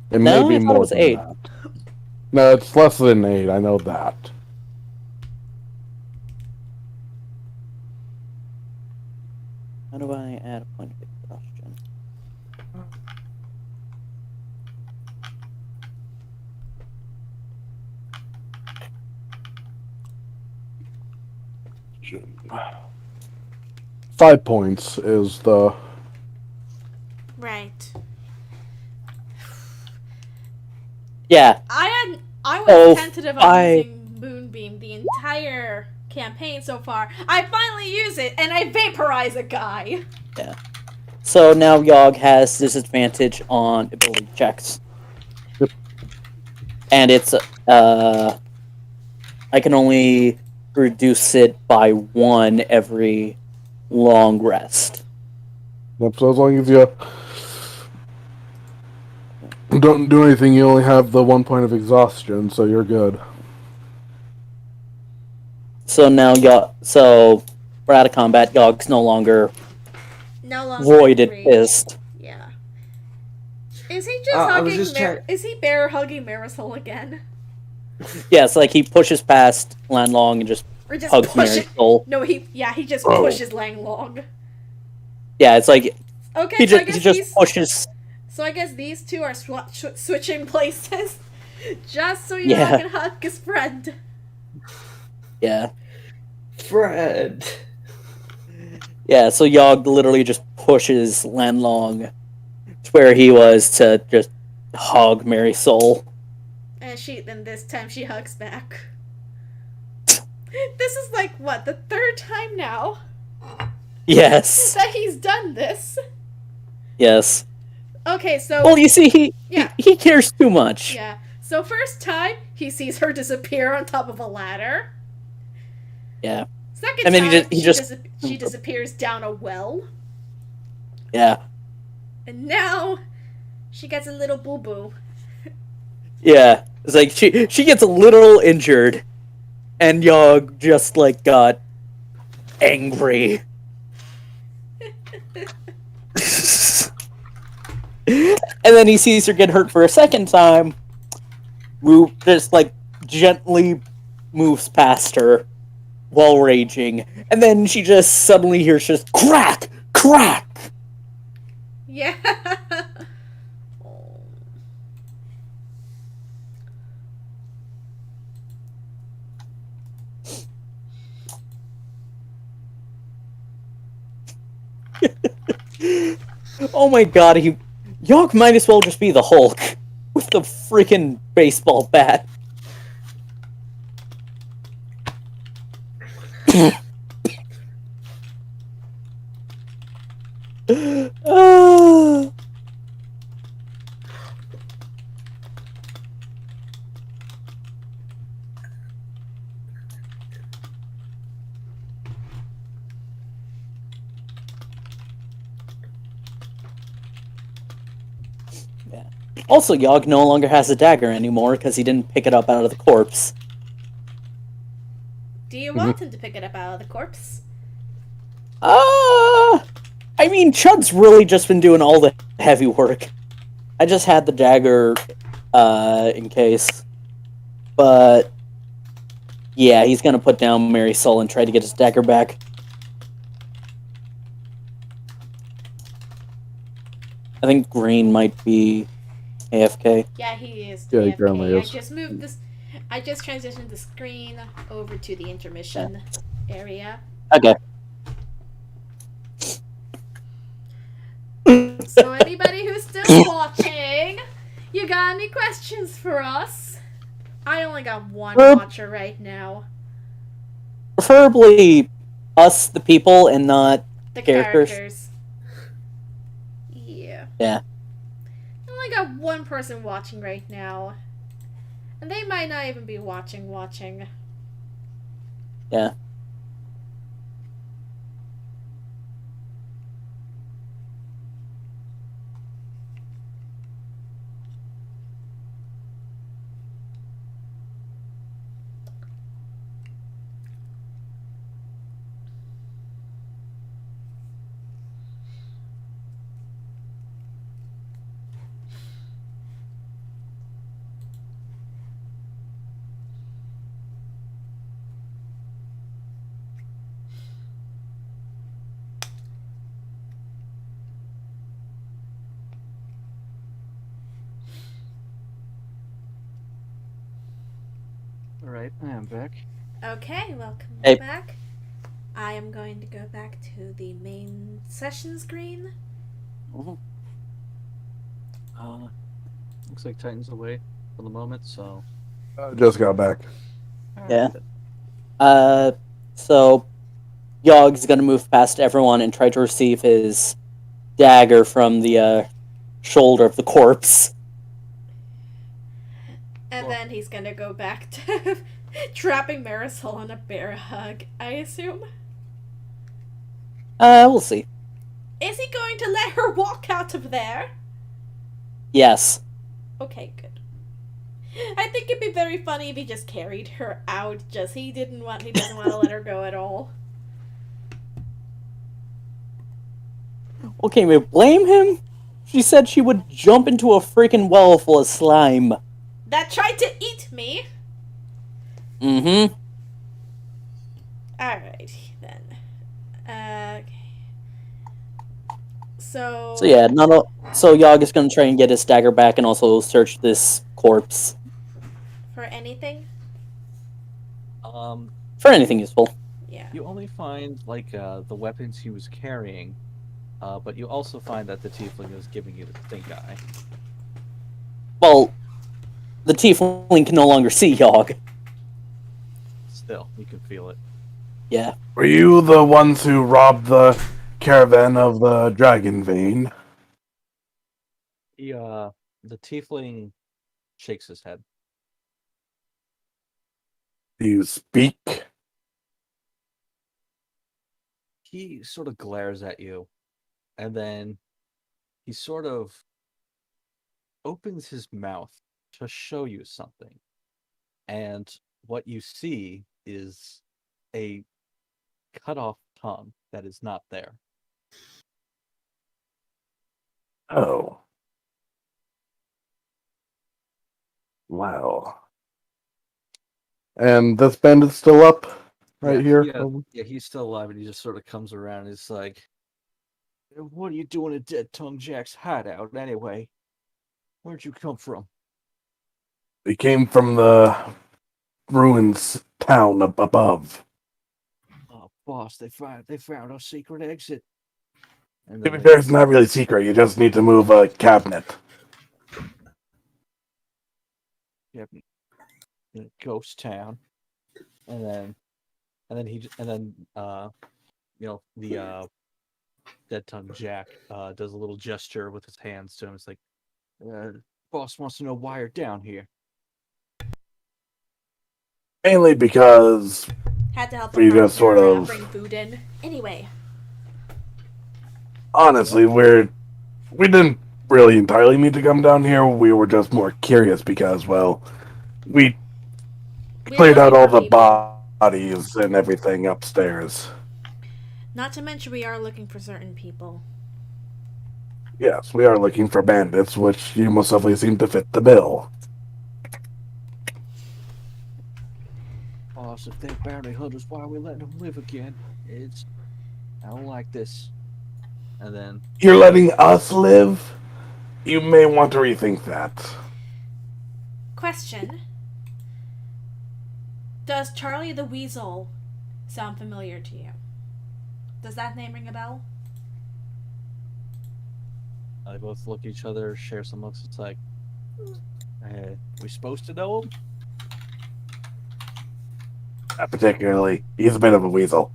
It No, may I be thought it more was than 8. that. No, it's less than 8, I know that. How do I add a point of exhaustion? Five points is the... Right. Yeah. I was Oh, tentative on I- using Moonbeam the entire campaign so far. I finally use it, and I vaporize a guy. So now Yogg has disadvantage on ability checks. Yep. And it's, I can only reduce it by 1 every long rest. Yep, so as long as you don't do anything, you only have the 1 point of exhaustion, so you're good. So now, so we're out of combat. Yog's no longer voided angry. pissed. Yeah. Is he just I was hugging? just Is he bear hugging Marisol again? Yeah, it's like he pushes past Lanlong and just Or just hugs pushes? Marisol. No, he just Oh. pushes Lang Long. Yeah, it's like Okay, he so I just guess pushes. So I guess these two are switching places, just so you Yeah. can hug his friend. Yeah. Fred. Yeah, so Yogg literally just pushes Lanlong to where he was to just hug Marisol. And then this time she hugs back. This is like, what, the 3rd time now Yes. that he's done this? Yes. Okay, so... Well, you see, Yeah. he cares too much. Yeah. So first time, he sees her disappear on top of a ladder. Yeah. Second And then time, he just she disappears down a well. Yeah. And now, she gets a little boo-boo. Yeah. It's like she gets a little injured, and Yogg just like got angry. And then he sees her get hurt for a second time. Just like gently moves past her while raging, and then she just suddenly hears just crack, crack. Yeah. Oh. Oh my god, Yogg might as well just be the Hulk with the freaking baseball bat. Ah. Yeah. Also, Yogg no longer has a dagger anymore because he didn't pick it up out of the corpse. Do you want him to pick it up out of the corpse? I mean, Chud's really just been doing all the heavy work. I just had the dagger, in case. But, yeah, he's gonna put down Marisol and try to get his dagger back. I think Green might be AFK. Yeah, he is. Yeah, he AFK. currently I is. just moved this. I just transitioned the screen over to the intermission area. Okay. So anybody who's still watching, you got any questions for us? I only got one watcher right now. Preferably us, the people, and not The characters. characters. Yeah. Yeah. I only got one person watching right now. And they might not even be watching. Yeah. Alright, I am back. Okay, welcome Hey. back. I am going to go back to the main session screen. Mhm. Looks like Titan's away for the moment, so... Just got back. Yeah. So Yogg's gonna move past everyone and try to receive his dagger from the shoulder of the corpse. And then he's gonna go back to Trapping Marisol on a bear hug, I assume? We'll see. Is he going to let her walk out of there? Yes. Okay, good. I think it'd be very funny if he just carried her out, he doesn't want to let her go at all. Well, can we blame him? She said she would jump into a freaking well full of slime. That tried to eat me? Mm-hmm. Alright, then. Okay. So yeah, so Yogg is gonna try and get his dagger back and also search this corpse. For anything? For anything useful. Yeah. You only find the weapons he was carrying, but you also find that the tiefling is giving you the stink eye. Well, the tiefling can no longer see Yogg. Still, you can feel it. Yeah. Were you the ones who robbed the caravan of the dragon vein? The tiefling shakes his head. Do you speak? He sort of glares at you, and then he sort of opens his mouth to show you something. And what you see is a cut-off tongue that is not there. Oh. Wow. And this bandit's still up right here? Yeah, he's still alive, and he just sort of comes around and he's like, "What are you doing at Dead Tongue Jack's hideout, anyway? Where'd you come from?" We came from the ruins town up above. "Oh, boss, they found our secret exit." And To then be fair, it's not really secret. You just need to move a cabinet. in a ghost town, and then the Dead Tongue Jack does a little gesture with his hands to him. It's like, boss wants to know why you're down here. Mainly because Had to help We him just sort of- bring food in. Anyway. honestly, we didn't really entirely mean to come down here. We were just more curious because, well, we We're cleared out looking all for the people. bodies and everything upstairs. Not to mention we are looking for certain people. Yes, we are looking for bandits, which you most definitely seem to fit the bill. Boss, if they're bounty hunters, why are we letting them live again? I don't like this. And then You're letting us live? You may want to rethink that. Question. Does Charlie the Weasel sound familiar to you? Does that name ring a bell? they both look at each other, share some looks. It's like, we supposed to know him? Not particularly. He's a bit of a weasel.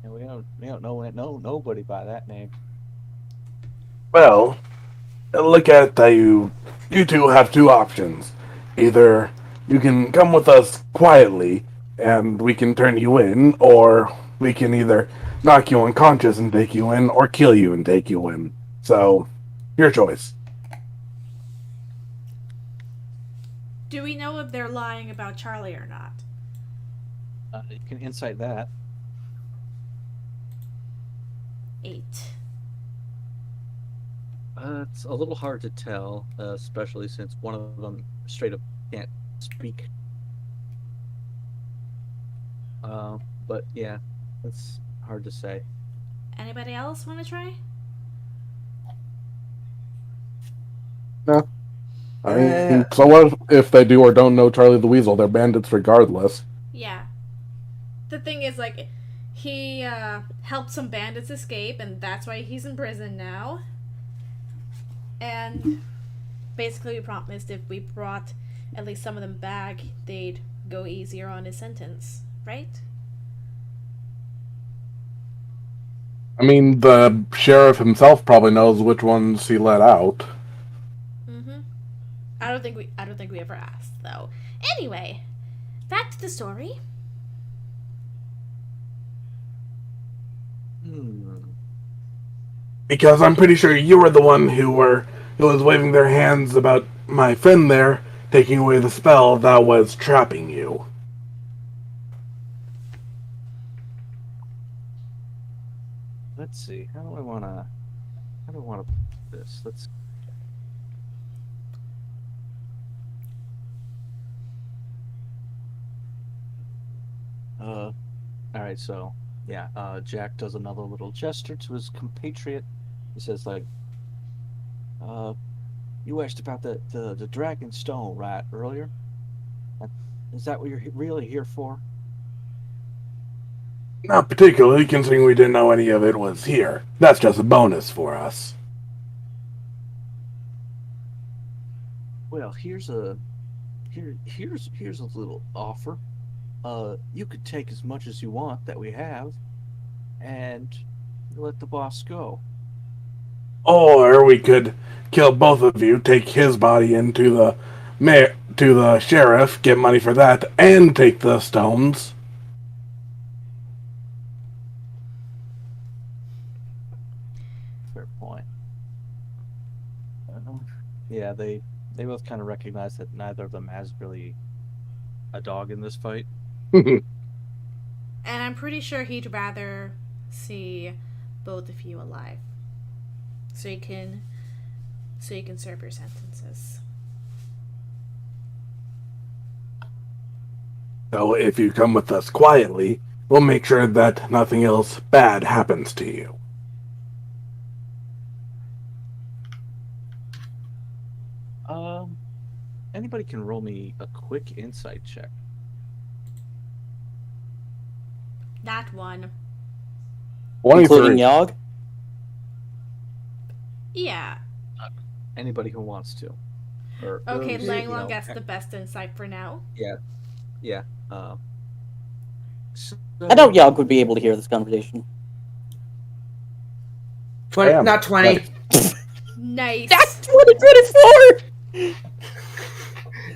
And we don't know nobody by that name. Well, look at that you two have two options. Either you can come with us quietly and we can turn you in, or we can either knock you unconscious and take you in, or kill you and take you in. So, your choice. Do we know if they're lying about Charlie or not? You can insight that. 8. It's a little hard to tell, especially since one of them straight up can't speak. But yeah, it's hard to say. Anybody else want to try? No. I mean, so what if they do or don't know Charlie the Weasel? They're bandits regardless. Yeah. The thing is, he helped some bandits escape, and that's why he's in prison now. And basically we promised if we brought at least some of them back, they'd go easier on his sentence, right? I mean, the sheriff himself probably knows which ones he let out. Mm-hmm. Out don't think we ever asked though. Anyway, back to the story. Because I'm pretty sure you were the one who was waving their hands about my friend there taking away the spell that was trapping you. Let's see. How do I wanna put this? Let's. All right. So yeah, Jack does another little gesture to his compatriot. He says like, you asked about the Dragonstone, right, earlier? Is that what you're really here for? Not particularly, considering we didn't know any of it was here. That's just a bonus for us. Well, here's a little offer. You could take as much as you want that we have, and let the boss go. Or we could kill both of you, take his body into the sheriff, get money for that, and take the stones. Fair point. Yeah, they both kind of recognize that neither of them has really a dog in this fight. And I'm pretty sure he'd rather see both of you alive. So you can serve your sentences. So if you come with us quietly, we'll make sure that nothing else bad happens to you. Anybody can roll me a quick insight check. That one. 23. Including Yogg? Yeah. Anybody who wants to. Okay, you Langlong know, gets the best insight for now. Yeah. So, I doubt Yogg would be able to hear this conversation. 20, Damn. not 20. Nice. That's 2024!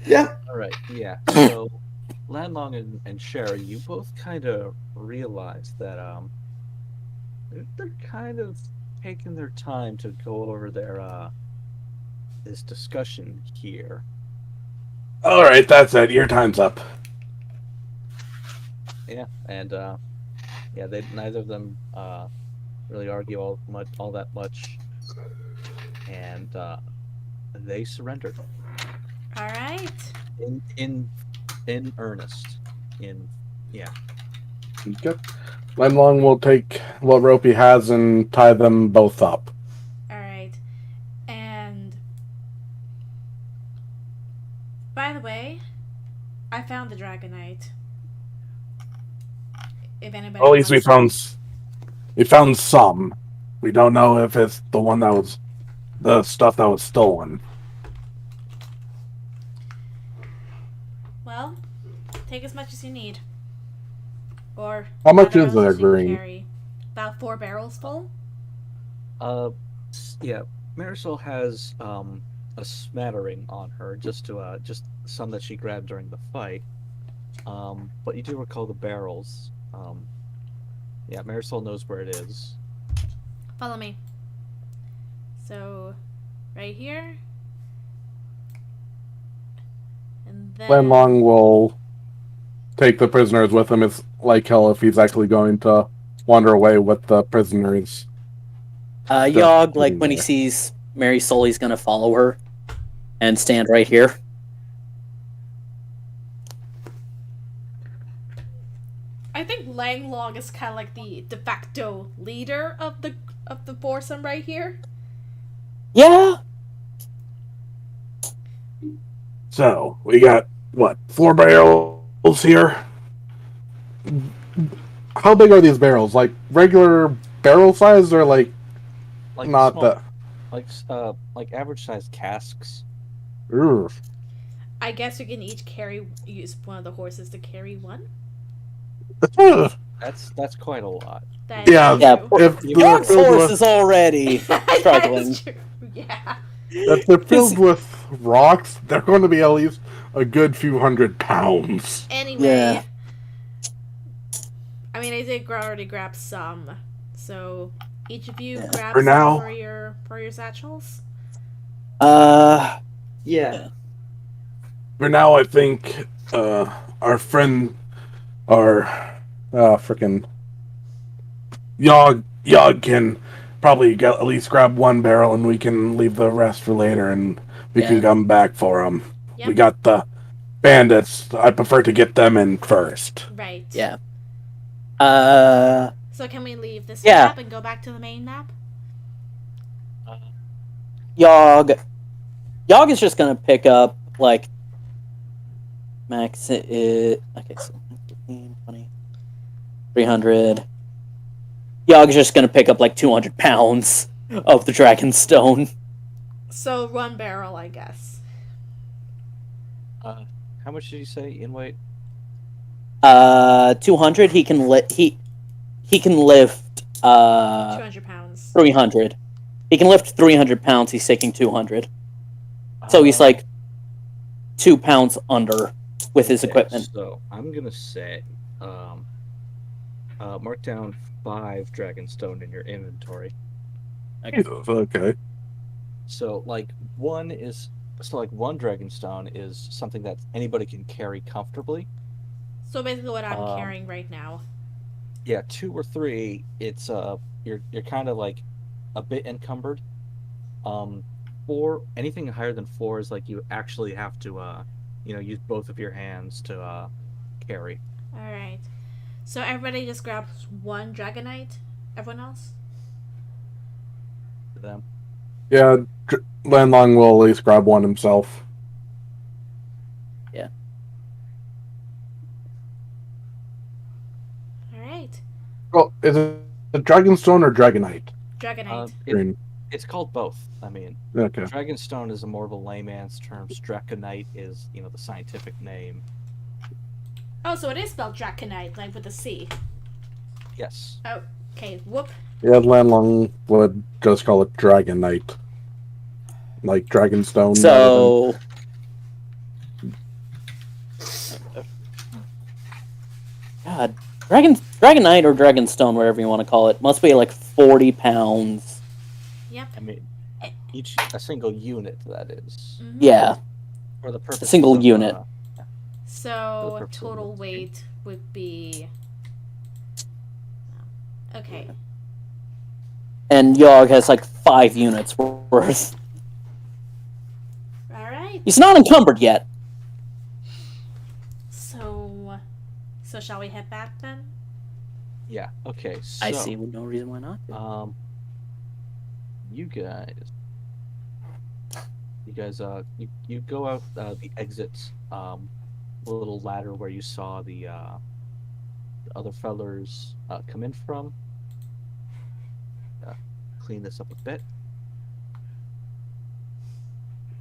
Yeah. All right, yeah. So, Landlong and Sherry, you both kind of realize that they're kind of taking their time to go over their this discussion here. All right, that's it. Your time's up. Yeah, and they neither of them really argue all that much, and they surrendered All right. in earnest. Okay. Lenlong will take what rope he has and tie them both up. All right. And by the way, I found the Dragonite. If anybody Well, at least wants- we found some. We don't know if it's the one that was the stuff that was stolen. Well, take as much as you need. Or How much rather, is there, as you can Green? carry. About 4 barrels full. Yeah. Marisol has a smattering on her, just some that she grabbed during the fight. But you do recall the barrels. Yeah, Marisol knows where it is. Follow me. So, right here. And then... Lenlong will take the prisoners with him. It's like hell if he's actually going to wander away with the prisoners. Yogg, like in when he there. sees Mary Soul, he's gonna follow her and stand right here. I think Langlong is kind of like the de facto leader of the foursome right here. Yeah. So, we got, 4 barrels here? How big are these barrels? Like, regular barrel size or Like not small, that? like average sized casks. Ugh. I guess you can each use one of the horses to carry one. That's quite a lot. That Yeah, is Yeah, true. If Yogg's they're filled horse with, is already That struggling. is true. Yeah. if they're filled with rocks, they're going to be at least a good few 100 pounds. Anyway, Yeah. I mean, I did already grab some, so each of you grab For some now. for your satchels. Yeah. For now, I think our friend, frickin' Yog can probably at least grab one barrel, and we can leave the rest for later, and we can come back for them. Yep. We got the bandits. I prefer to get them in first. Right. Yeah. So can we leave this Yeah. map and go back to the main map? Yog is just gonna pick up like max it. Okay, so 15, 20, 300. Yog is just gonna pick up like 200 pounds of the Dragonstone. So one barrel, I guess. How much did you say in weight? 200. He can lift 200 pounds. 300. He can lift 300 pounds. He's taking 200. So he's like 2 pounds under with his equipment. So I'm gonna say, mark down 5 Dragonstone in your inventory. Okay. So one Dragonstone is something that anybody can carry comfortably. So basically, what I'm carrying right now. Yeah, 2 or 3, it's you're kind of like a bit encumbered. 4, anything higher than 4 is like you actually have to use both of your hands to carry. All right. So everybody just grabs one Dragonite. Everyone else. For them. Yeah, Landlong will at least grab one himself. All right. Well, is it a Dragonstone or Dragonite? Dragonite. Green. It's called both. I mean, Okay. Dragonstone is a more of a layman's term. Draconite is, the scientific name. Oh, so it is spelled Draconite, like with a C. Yes. Okay. Whoop. Yeah, Landlong would just call it Dragonite. Like Dragonstone. So God, Dragonite or Dragonstone, whatever you want to call it, must be like 40 pounds. Yep. I mean, a single unit, that is. Mhm. Yeah, For the purpose a single unit. So purpose of total this weight would be. Okay. And Yog has like 5 units worth. All right. He's not encumbered yet. So shall we head back then? Yeah. Okay. So, I see no reason why not. You guys, you go out the exit, little ladder where you saw the other fellers come in from. Clean this up a bit.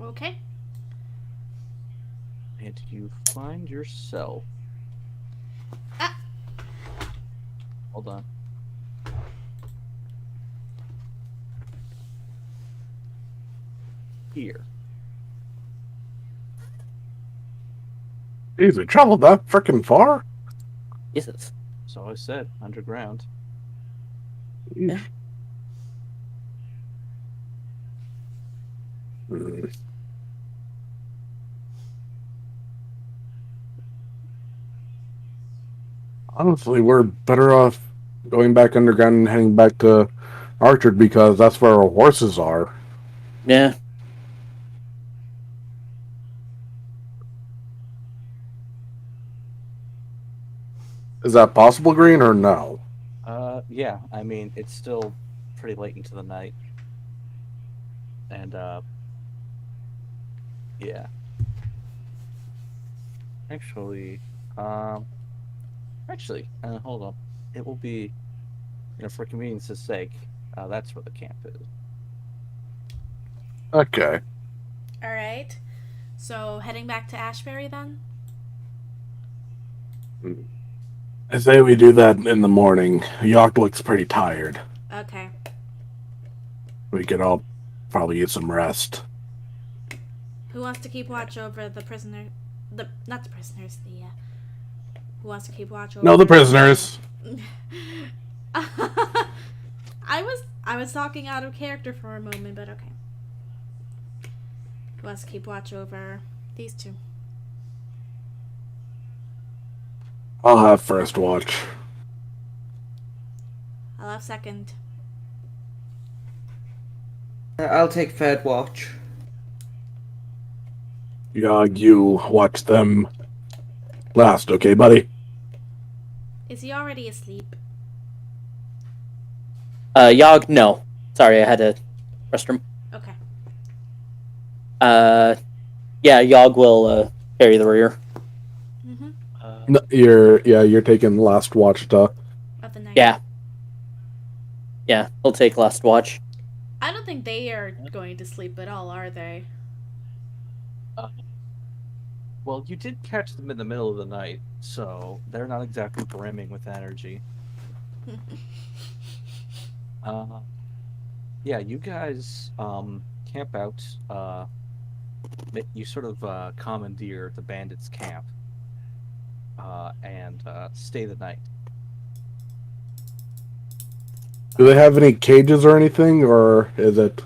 Okay. And you find yourself. Hold on. Here. Jeez, we traveled that frickin' far? Jesus. So I said underground. Eesh. Hmm. Honestly, we're better off going back underground and heading back to Orchard because that's where our horses are. Yeah. Is that possible, Green, or no? Yeah. I mean, it's still pretty late into the night, and yeah. Actually, hold up. It will be, for convenience's sake, that's where the camp is. Okay. All right. So heading back to Ashbury then. I say we do that in the morning. York looks pretty tired. Okay. We could all probably get some rest. Who wants to keep watch over the prisoner? Not the prisoners. Who wants to keep watch over? No, the prisoners. I was talking out of character for a moment, but okay. Who wants to keep watch over these two? I'll have first watch. I'll have second. I'll take third watch. Yeah, you watch them last, okay, buddy? Is he already asleep? Yog, no. Sorry, I had to restroom. Okay. Yeah, Yog will carry the rear. Mm-hmm. No, you're taking last watch to. Of the night. Yeah. Yeah, he'll take last watch. I don't think they are going to sleep at all, are they? Well, you did catch them in the middle of the night, so they're not exactly brimming with energy. Yeah, you guys camp out. You sort of commandeer the bandits' camp and stay the night. Do they have any cages or anything, or is it?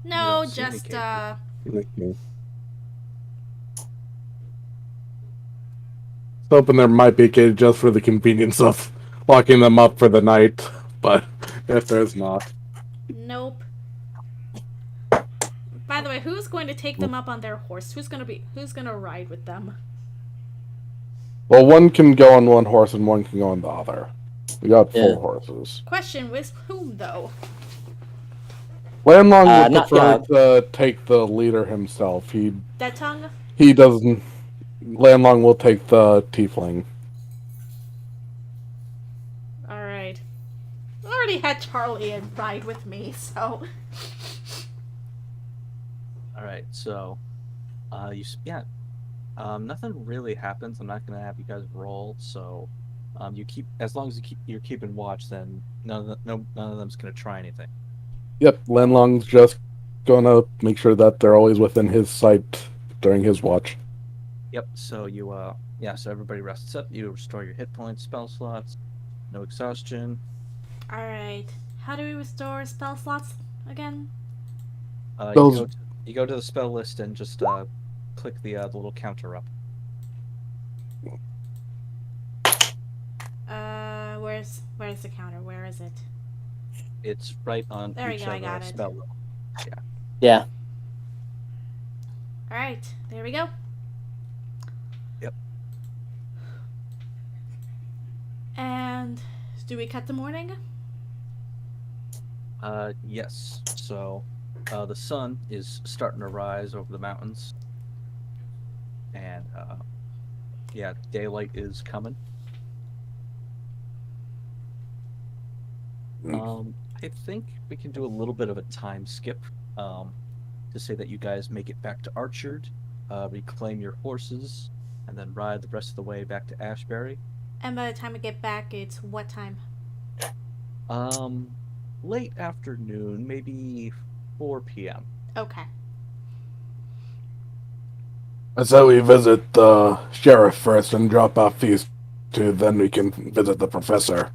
No, don't see any just cages. Hoping there might be a cage just for the convenience of locking them up for the night, but if there's not. nope. By the way, who's going to take them up on their horse? Who's gonna ride with them? Well, one can go on one horse and one can go on the other. We got four horses. Question with whom though? Landlong would not prefer Yog. to take the leader himself. That tongue? He doesn't. Landlong will take the tiefling. Alright. I already had Charlie and ride with me, so All right, so nothing really happens. I'm not gonna have you guys roll, so you keep as long as you're keeping watch, then none of them's gonna try anything. Yep, Landlong's just gonna make sure that they're always within his sight during his watch. Yep. So so everybody rests up. You restore your hit points, spell slots, no exhaustion. alright. How do we restore spell slots again? Spells- You go to the spell list and just click the little counter up. Where's the counter? Where is it? It's right on There we each go, I got it. spell level. Yeah. Alright, there we go. Yep. And do we cut the morning? Yes. So the sun is starting to rise over the mountains, and daylight is coming. I think we can do a little bit of a time skip to say that you guys make it back to Archard, reclaim your horses, and then ride the rest of the way back to Ashbury. And by the time we get back, it's what time? Late afternoon, maybe 4 p.m. Okay. So we visit the sheriff first and drop off these two, then we can visit the professor.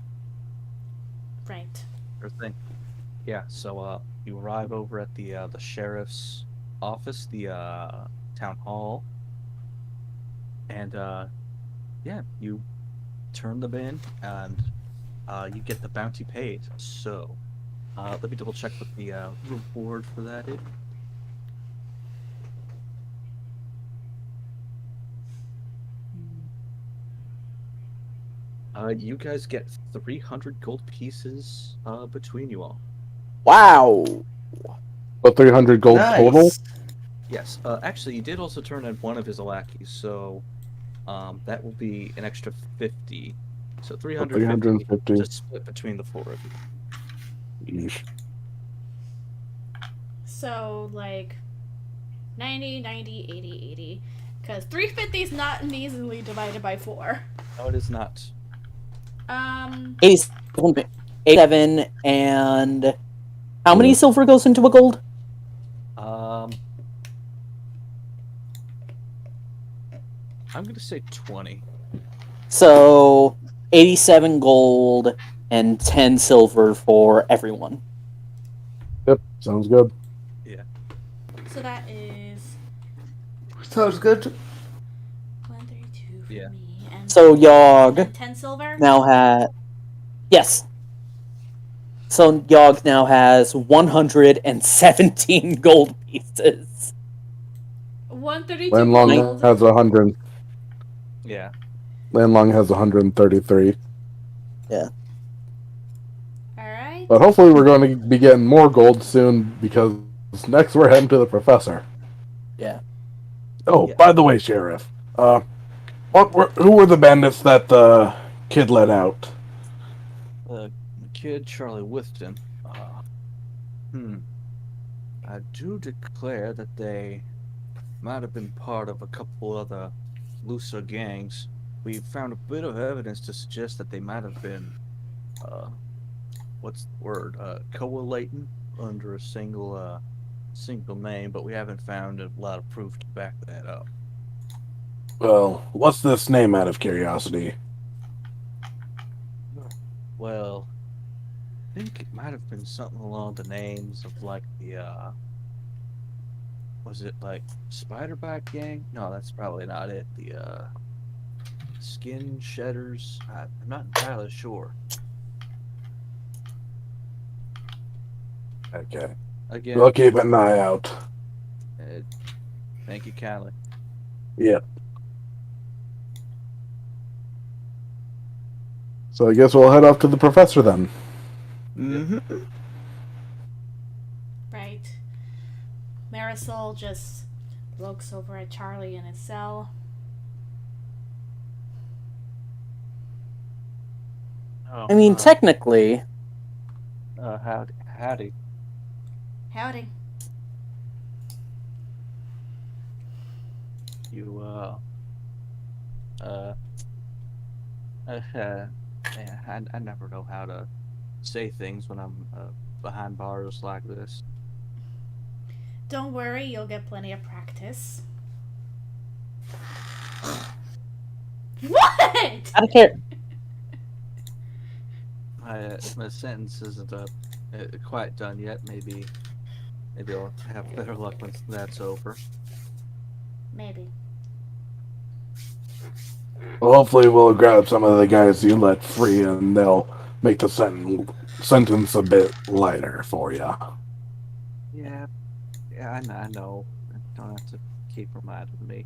Right. Sure thing. Yeah, so you arrive over at the sheriff's office, the town hall, and you turn them in, and you get the bounty paid. So let me double check what the reward for that is. You guys get 300 gold pieces between you all. Wow. But 300 gold Nice. total? Yes. Actually, you did also turn in one of his lackeys, so that will be an extra 50. So 350 350. to split between the four of you. Yeesh. So, like, 90, 90, 80, 80. Because 350 is not easily divided by 4. No, it is not. 87, and how many silver goes into a gold? I'm gonna say 20. So 87 gold and 10 silver for everyone. Yep, sounds good. So that is Sounds good. 132 for Yeah. me. And So and Yogg then 10 silver? now has yes. So Yogg now has 117 gold pieces. 132 Landlong gold. has 100. Yeah. Landlong has 133. Alright. But hopefully we're going to be getting more gold soon because next we're heading to the professor. Yeah. Oh, Yeah. by the way, Sheriff, who were the bandits that the kid let out? The kid, Charlie Withton. I do declare that they might have been part of a couple other looser gangs. We found a bit of evidence to suggest that they might have been, what's the word? Collating under a single name, but we haven't found a lot of proof to back that up. Well, what's this name out of curiosity? Well, I think it might have been something along the names of like was it like Spiderback Gang? No, that's probably not it. The Skin Shedders. I'm not entirely sure. Okay. Again, We'll keep an eye out. thank you kindly. Yep. So I guess we'll head off to the professor then. Mm-hmm. Right. Marisol just looks over at Charlie in his cell. Oh, I mean, technically, howdy. Howdy. You yeah, I never know how to say things when I'm behind bars like this. Don't worry, you'll get plenty of practice. What? I don't care. My sentence isn't quite done yet. Maybe I'll have better luck once that's over. Maybe. Well, hopefully we'll grab some of the guys you let free and they'll make the sentence a bit lighter for you. Yeah, I know. I don't have to keep reminding me.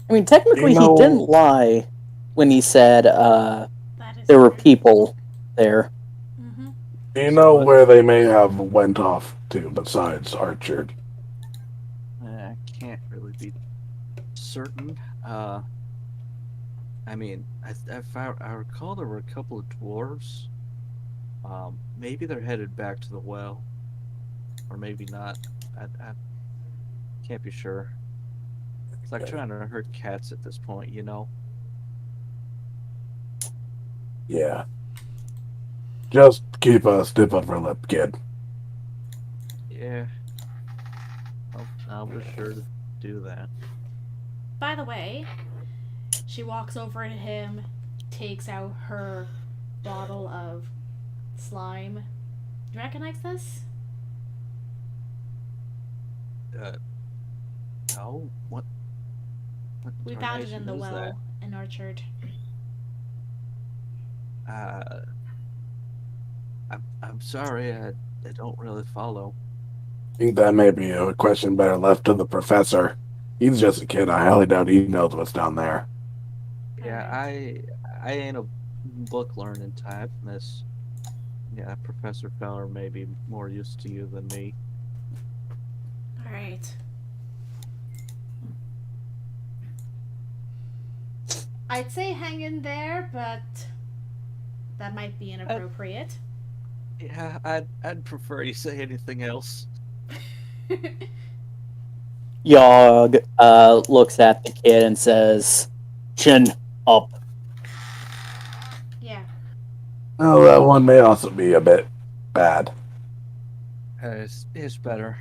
I mean, technically, You know- he didn't lie when he said That is there were true. people there. Mm-hmm. Do you know where they may have went off to besides Archer? I can't really be certain. I mean, if I recall, there were a couple of dwarves. Maybe they're headed back to the well, or maybe not. I can't be sure. It's like trying to herd cats at this point, you know? Yeah. Just keep a stiff upper lip, kid. Yeah. I'll be sure to do that. By the way, she walks over to him, takes out her bottle of slime. Do you recognize this? No? What We found it in the tarnation is well in Orchard. that? I'm sorry, I don't really follow. I think that may be a question better left to the professor. He's just a kid. I highly doubt he knows what's down there. Yeah, Alright. I ain't a book learning type, miss. Yeah, Professor Feller may be more used to you than me. Alright. I'd say hang in there, but that might be inappropriate. Yeah, I'd prefer you say anything else. Yogg looks at the kid and says, "Chin up." Yeah. Oh, that one may also be a bit bad. It's better.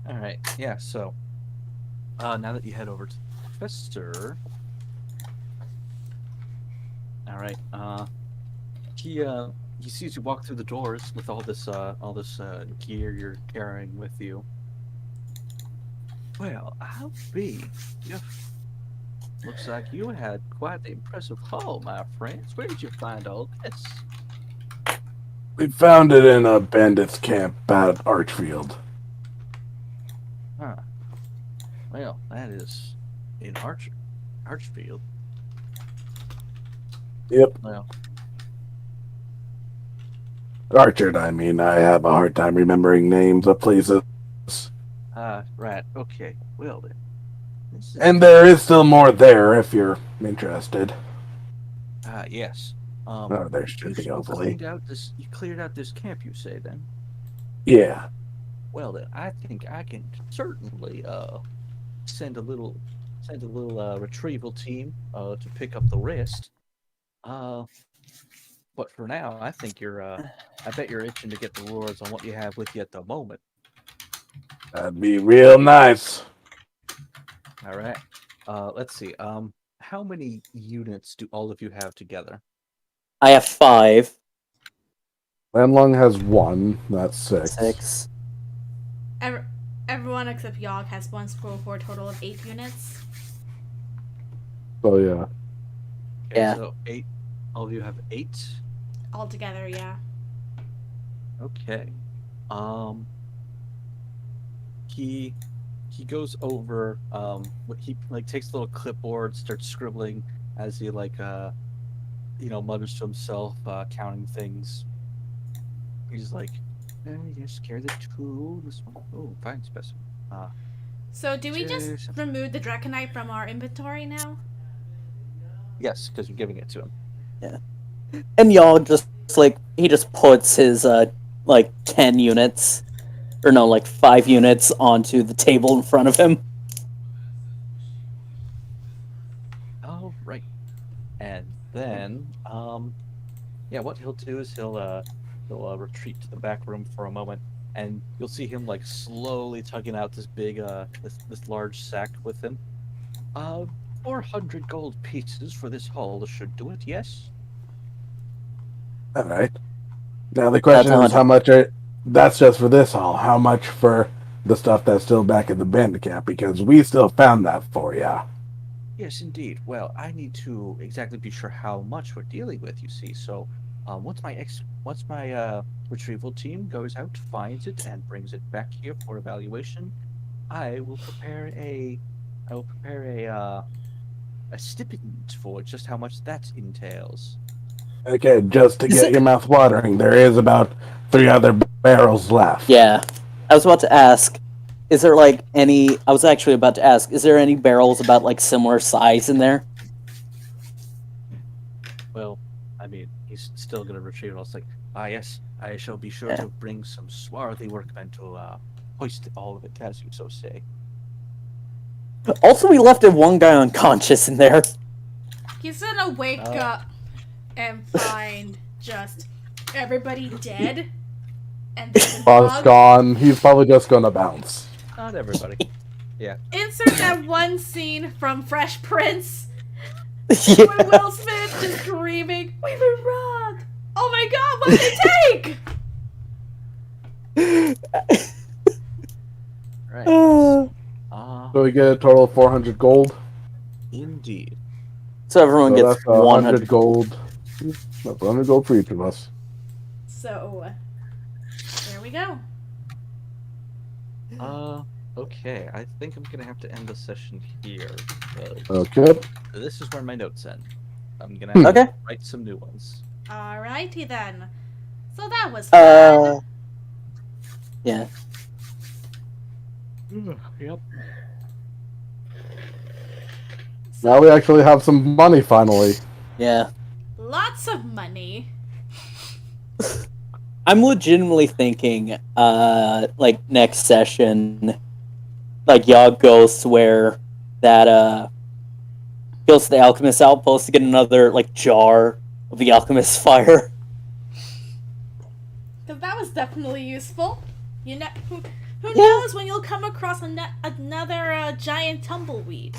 All right. Yeah. So, now that you head over to the professor, all right. He sees you walk through the doors with all this gear you're carrying with you. Well, I'll be. Yeah. Looks like you had quite the impressive haul, my friends. Where did you find all this? We found it in a bandit's camp at Archfield. Huh. Well, that is in Archfield. Yep. Well, Archard, I mean. I have a hard time remembering names of places. right. Okay. Well then. And there is still more there if you're interested. Yes. Oh, there should be, hopefully. You cleared out this camp, you say then? Yeah. Well then, I think I can certainly send a little retrieval team to pick up the rest. But for now, I think I bet you're itching to get the rewards on what you have with you at the moment. That'd be real nice. All right. Let's see. How many units do all of you have together? I have 5. Landlong has 1. That's 6. 6. Everyone except Yogg has 1 scroll for a total of 8 units. So, yeah. Okay, Yeah. So 8. All of you have 8. Altogether, yeah. Okay. He goes over. He takes a little clipboard, starts scribbling as he mutters to himself, counting things. He's like, yes, carry the tool. This one. Oh, fine specimen. So do we just Cheers. remove the Draconite from our inventory now? Yes, because you're giving it to him. And y'all just he just puts his 10 units, or no, 5 units onto the table in front of him. Oh, right. And then, what he'll do is he'll retreat to the back room for a moment, and you'll see him slowly tugging out this big, this large sack with him. 400 gold pieces for this haul should do it. Yes. All right. Now the question is how much that's just for this haul. How much for the stuff that's still back in the bandit camp? Because we still found that for ya. Yes, indeed. Well, I need to exactly be sure how much we're dealing with. You see, so once my retrieval team goes out, finds it, and brings it back here for evaluation, I will prepare a stipend for just how much that entails. Okay, just to get your mouth watering, there is about 3 other barrels left. Yeah. I was about to ask, is there any... I was actually about to ask, is there any barrels about similar size in there? Well, I mean, he's still going to retrieve it. It's yes, I shall be sure to bring some swarthy workmen to hoist all of it, as you so say. Also, we left one guy unconscious in there. He's gonna wake up and find just everybody dead. And Bob's gone. He's probably just gonna bounce. Not everybody. Yeah. Insert that one scene from Fresh Prince Yeah. when Will Smith just screaming, "We were robbed! Oh my god, what did they take?" Right. So we get a total of 400 gold. Indeed. So everyone So gets that's 100 gold. That's 100 gold for each of us. So, there we go. Okay. I think I'm gonna have to end the session here. Okay. This is where my notes end. I'm gonna have to write some new ones. Alrighty then. So that was fun. Yeah. Yep. Now we actually have some money finally. Yeah. Lots of money. I'm legitimately thinking, next session, Yogg goes to where that, goes to the Alchemist Outpost to get another, jar of the Alchemist Fire. Because that was definitely useful. You know, Who Yeah. knows when you'll come across another giant tumbleweed?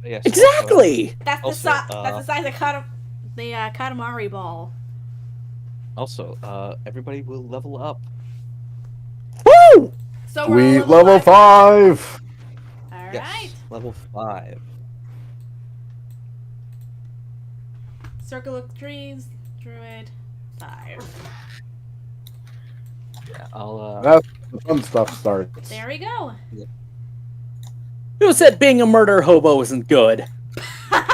Yes. Exactly. That's Also, that's the size of the Katamari ball. Also, everybody will level up. Woo! So we're Sweet all level 5! All right. Yes. Level 5. Circle of trees, druid, 5. Yeah, I'll. That's the fun stuff starts. There we go. Who said being a murder hobo isn't good? Can't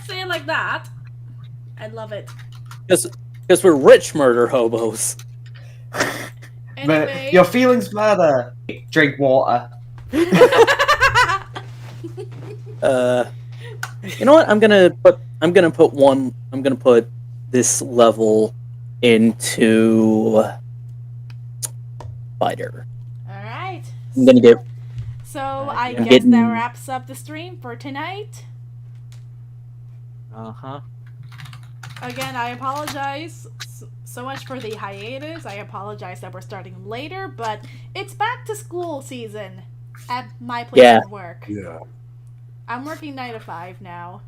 say it like that. I love it. Because we're rich murder hobos. Anyway. But your feelings matter. Drink water. You know what? I'm gonna put this level into fighter. Alright. I'm gonna get So I yeah. guess that wraps up the stream for tonight. Uh-huh. Again, I apologize so much for the hiatus. I apologize that we're starting later, but it's back to school season at my place Yeah. of work. Yeah. I'm working 9 to 5 now.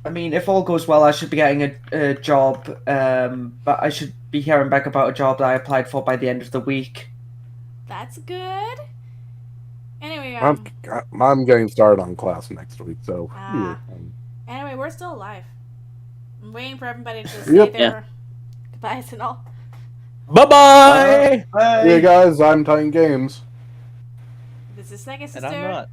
I mean, if all goes well, I should be getting a job, but I should be hearing back about a job that I applied for by the end of the week. That's good. Anyway, I'm getting started on class next week, so. Ah. yeah. Anyway, we're still alive. I'm waiting for everybody to say Yep. their goodbyes and all. bye bye. Bye. Hey guys, I'm Titan Games. This is Second And I'm Sister. not.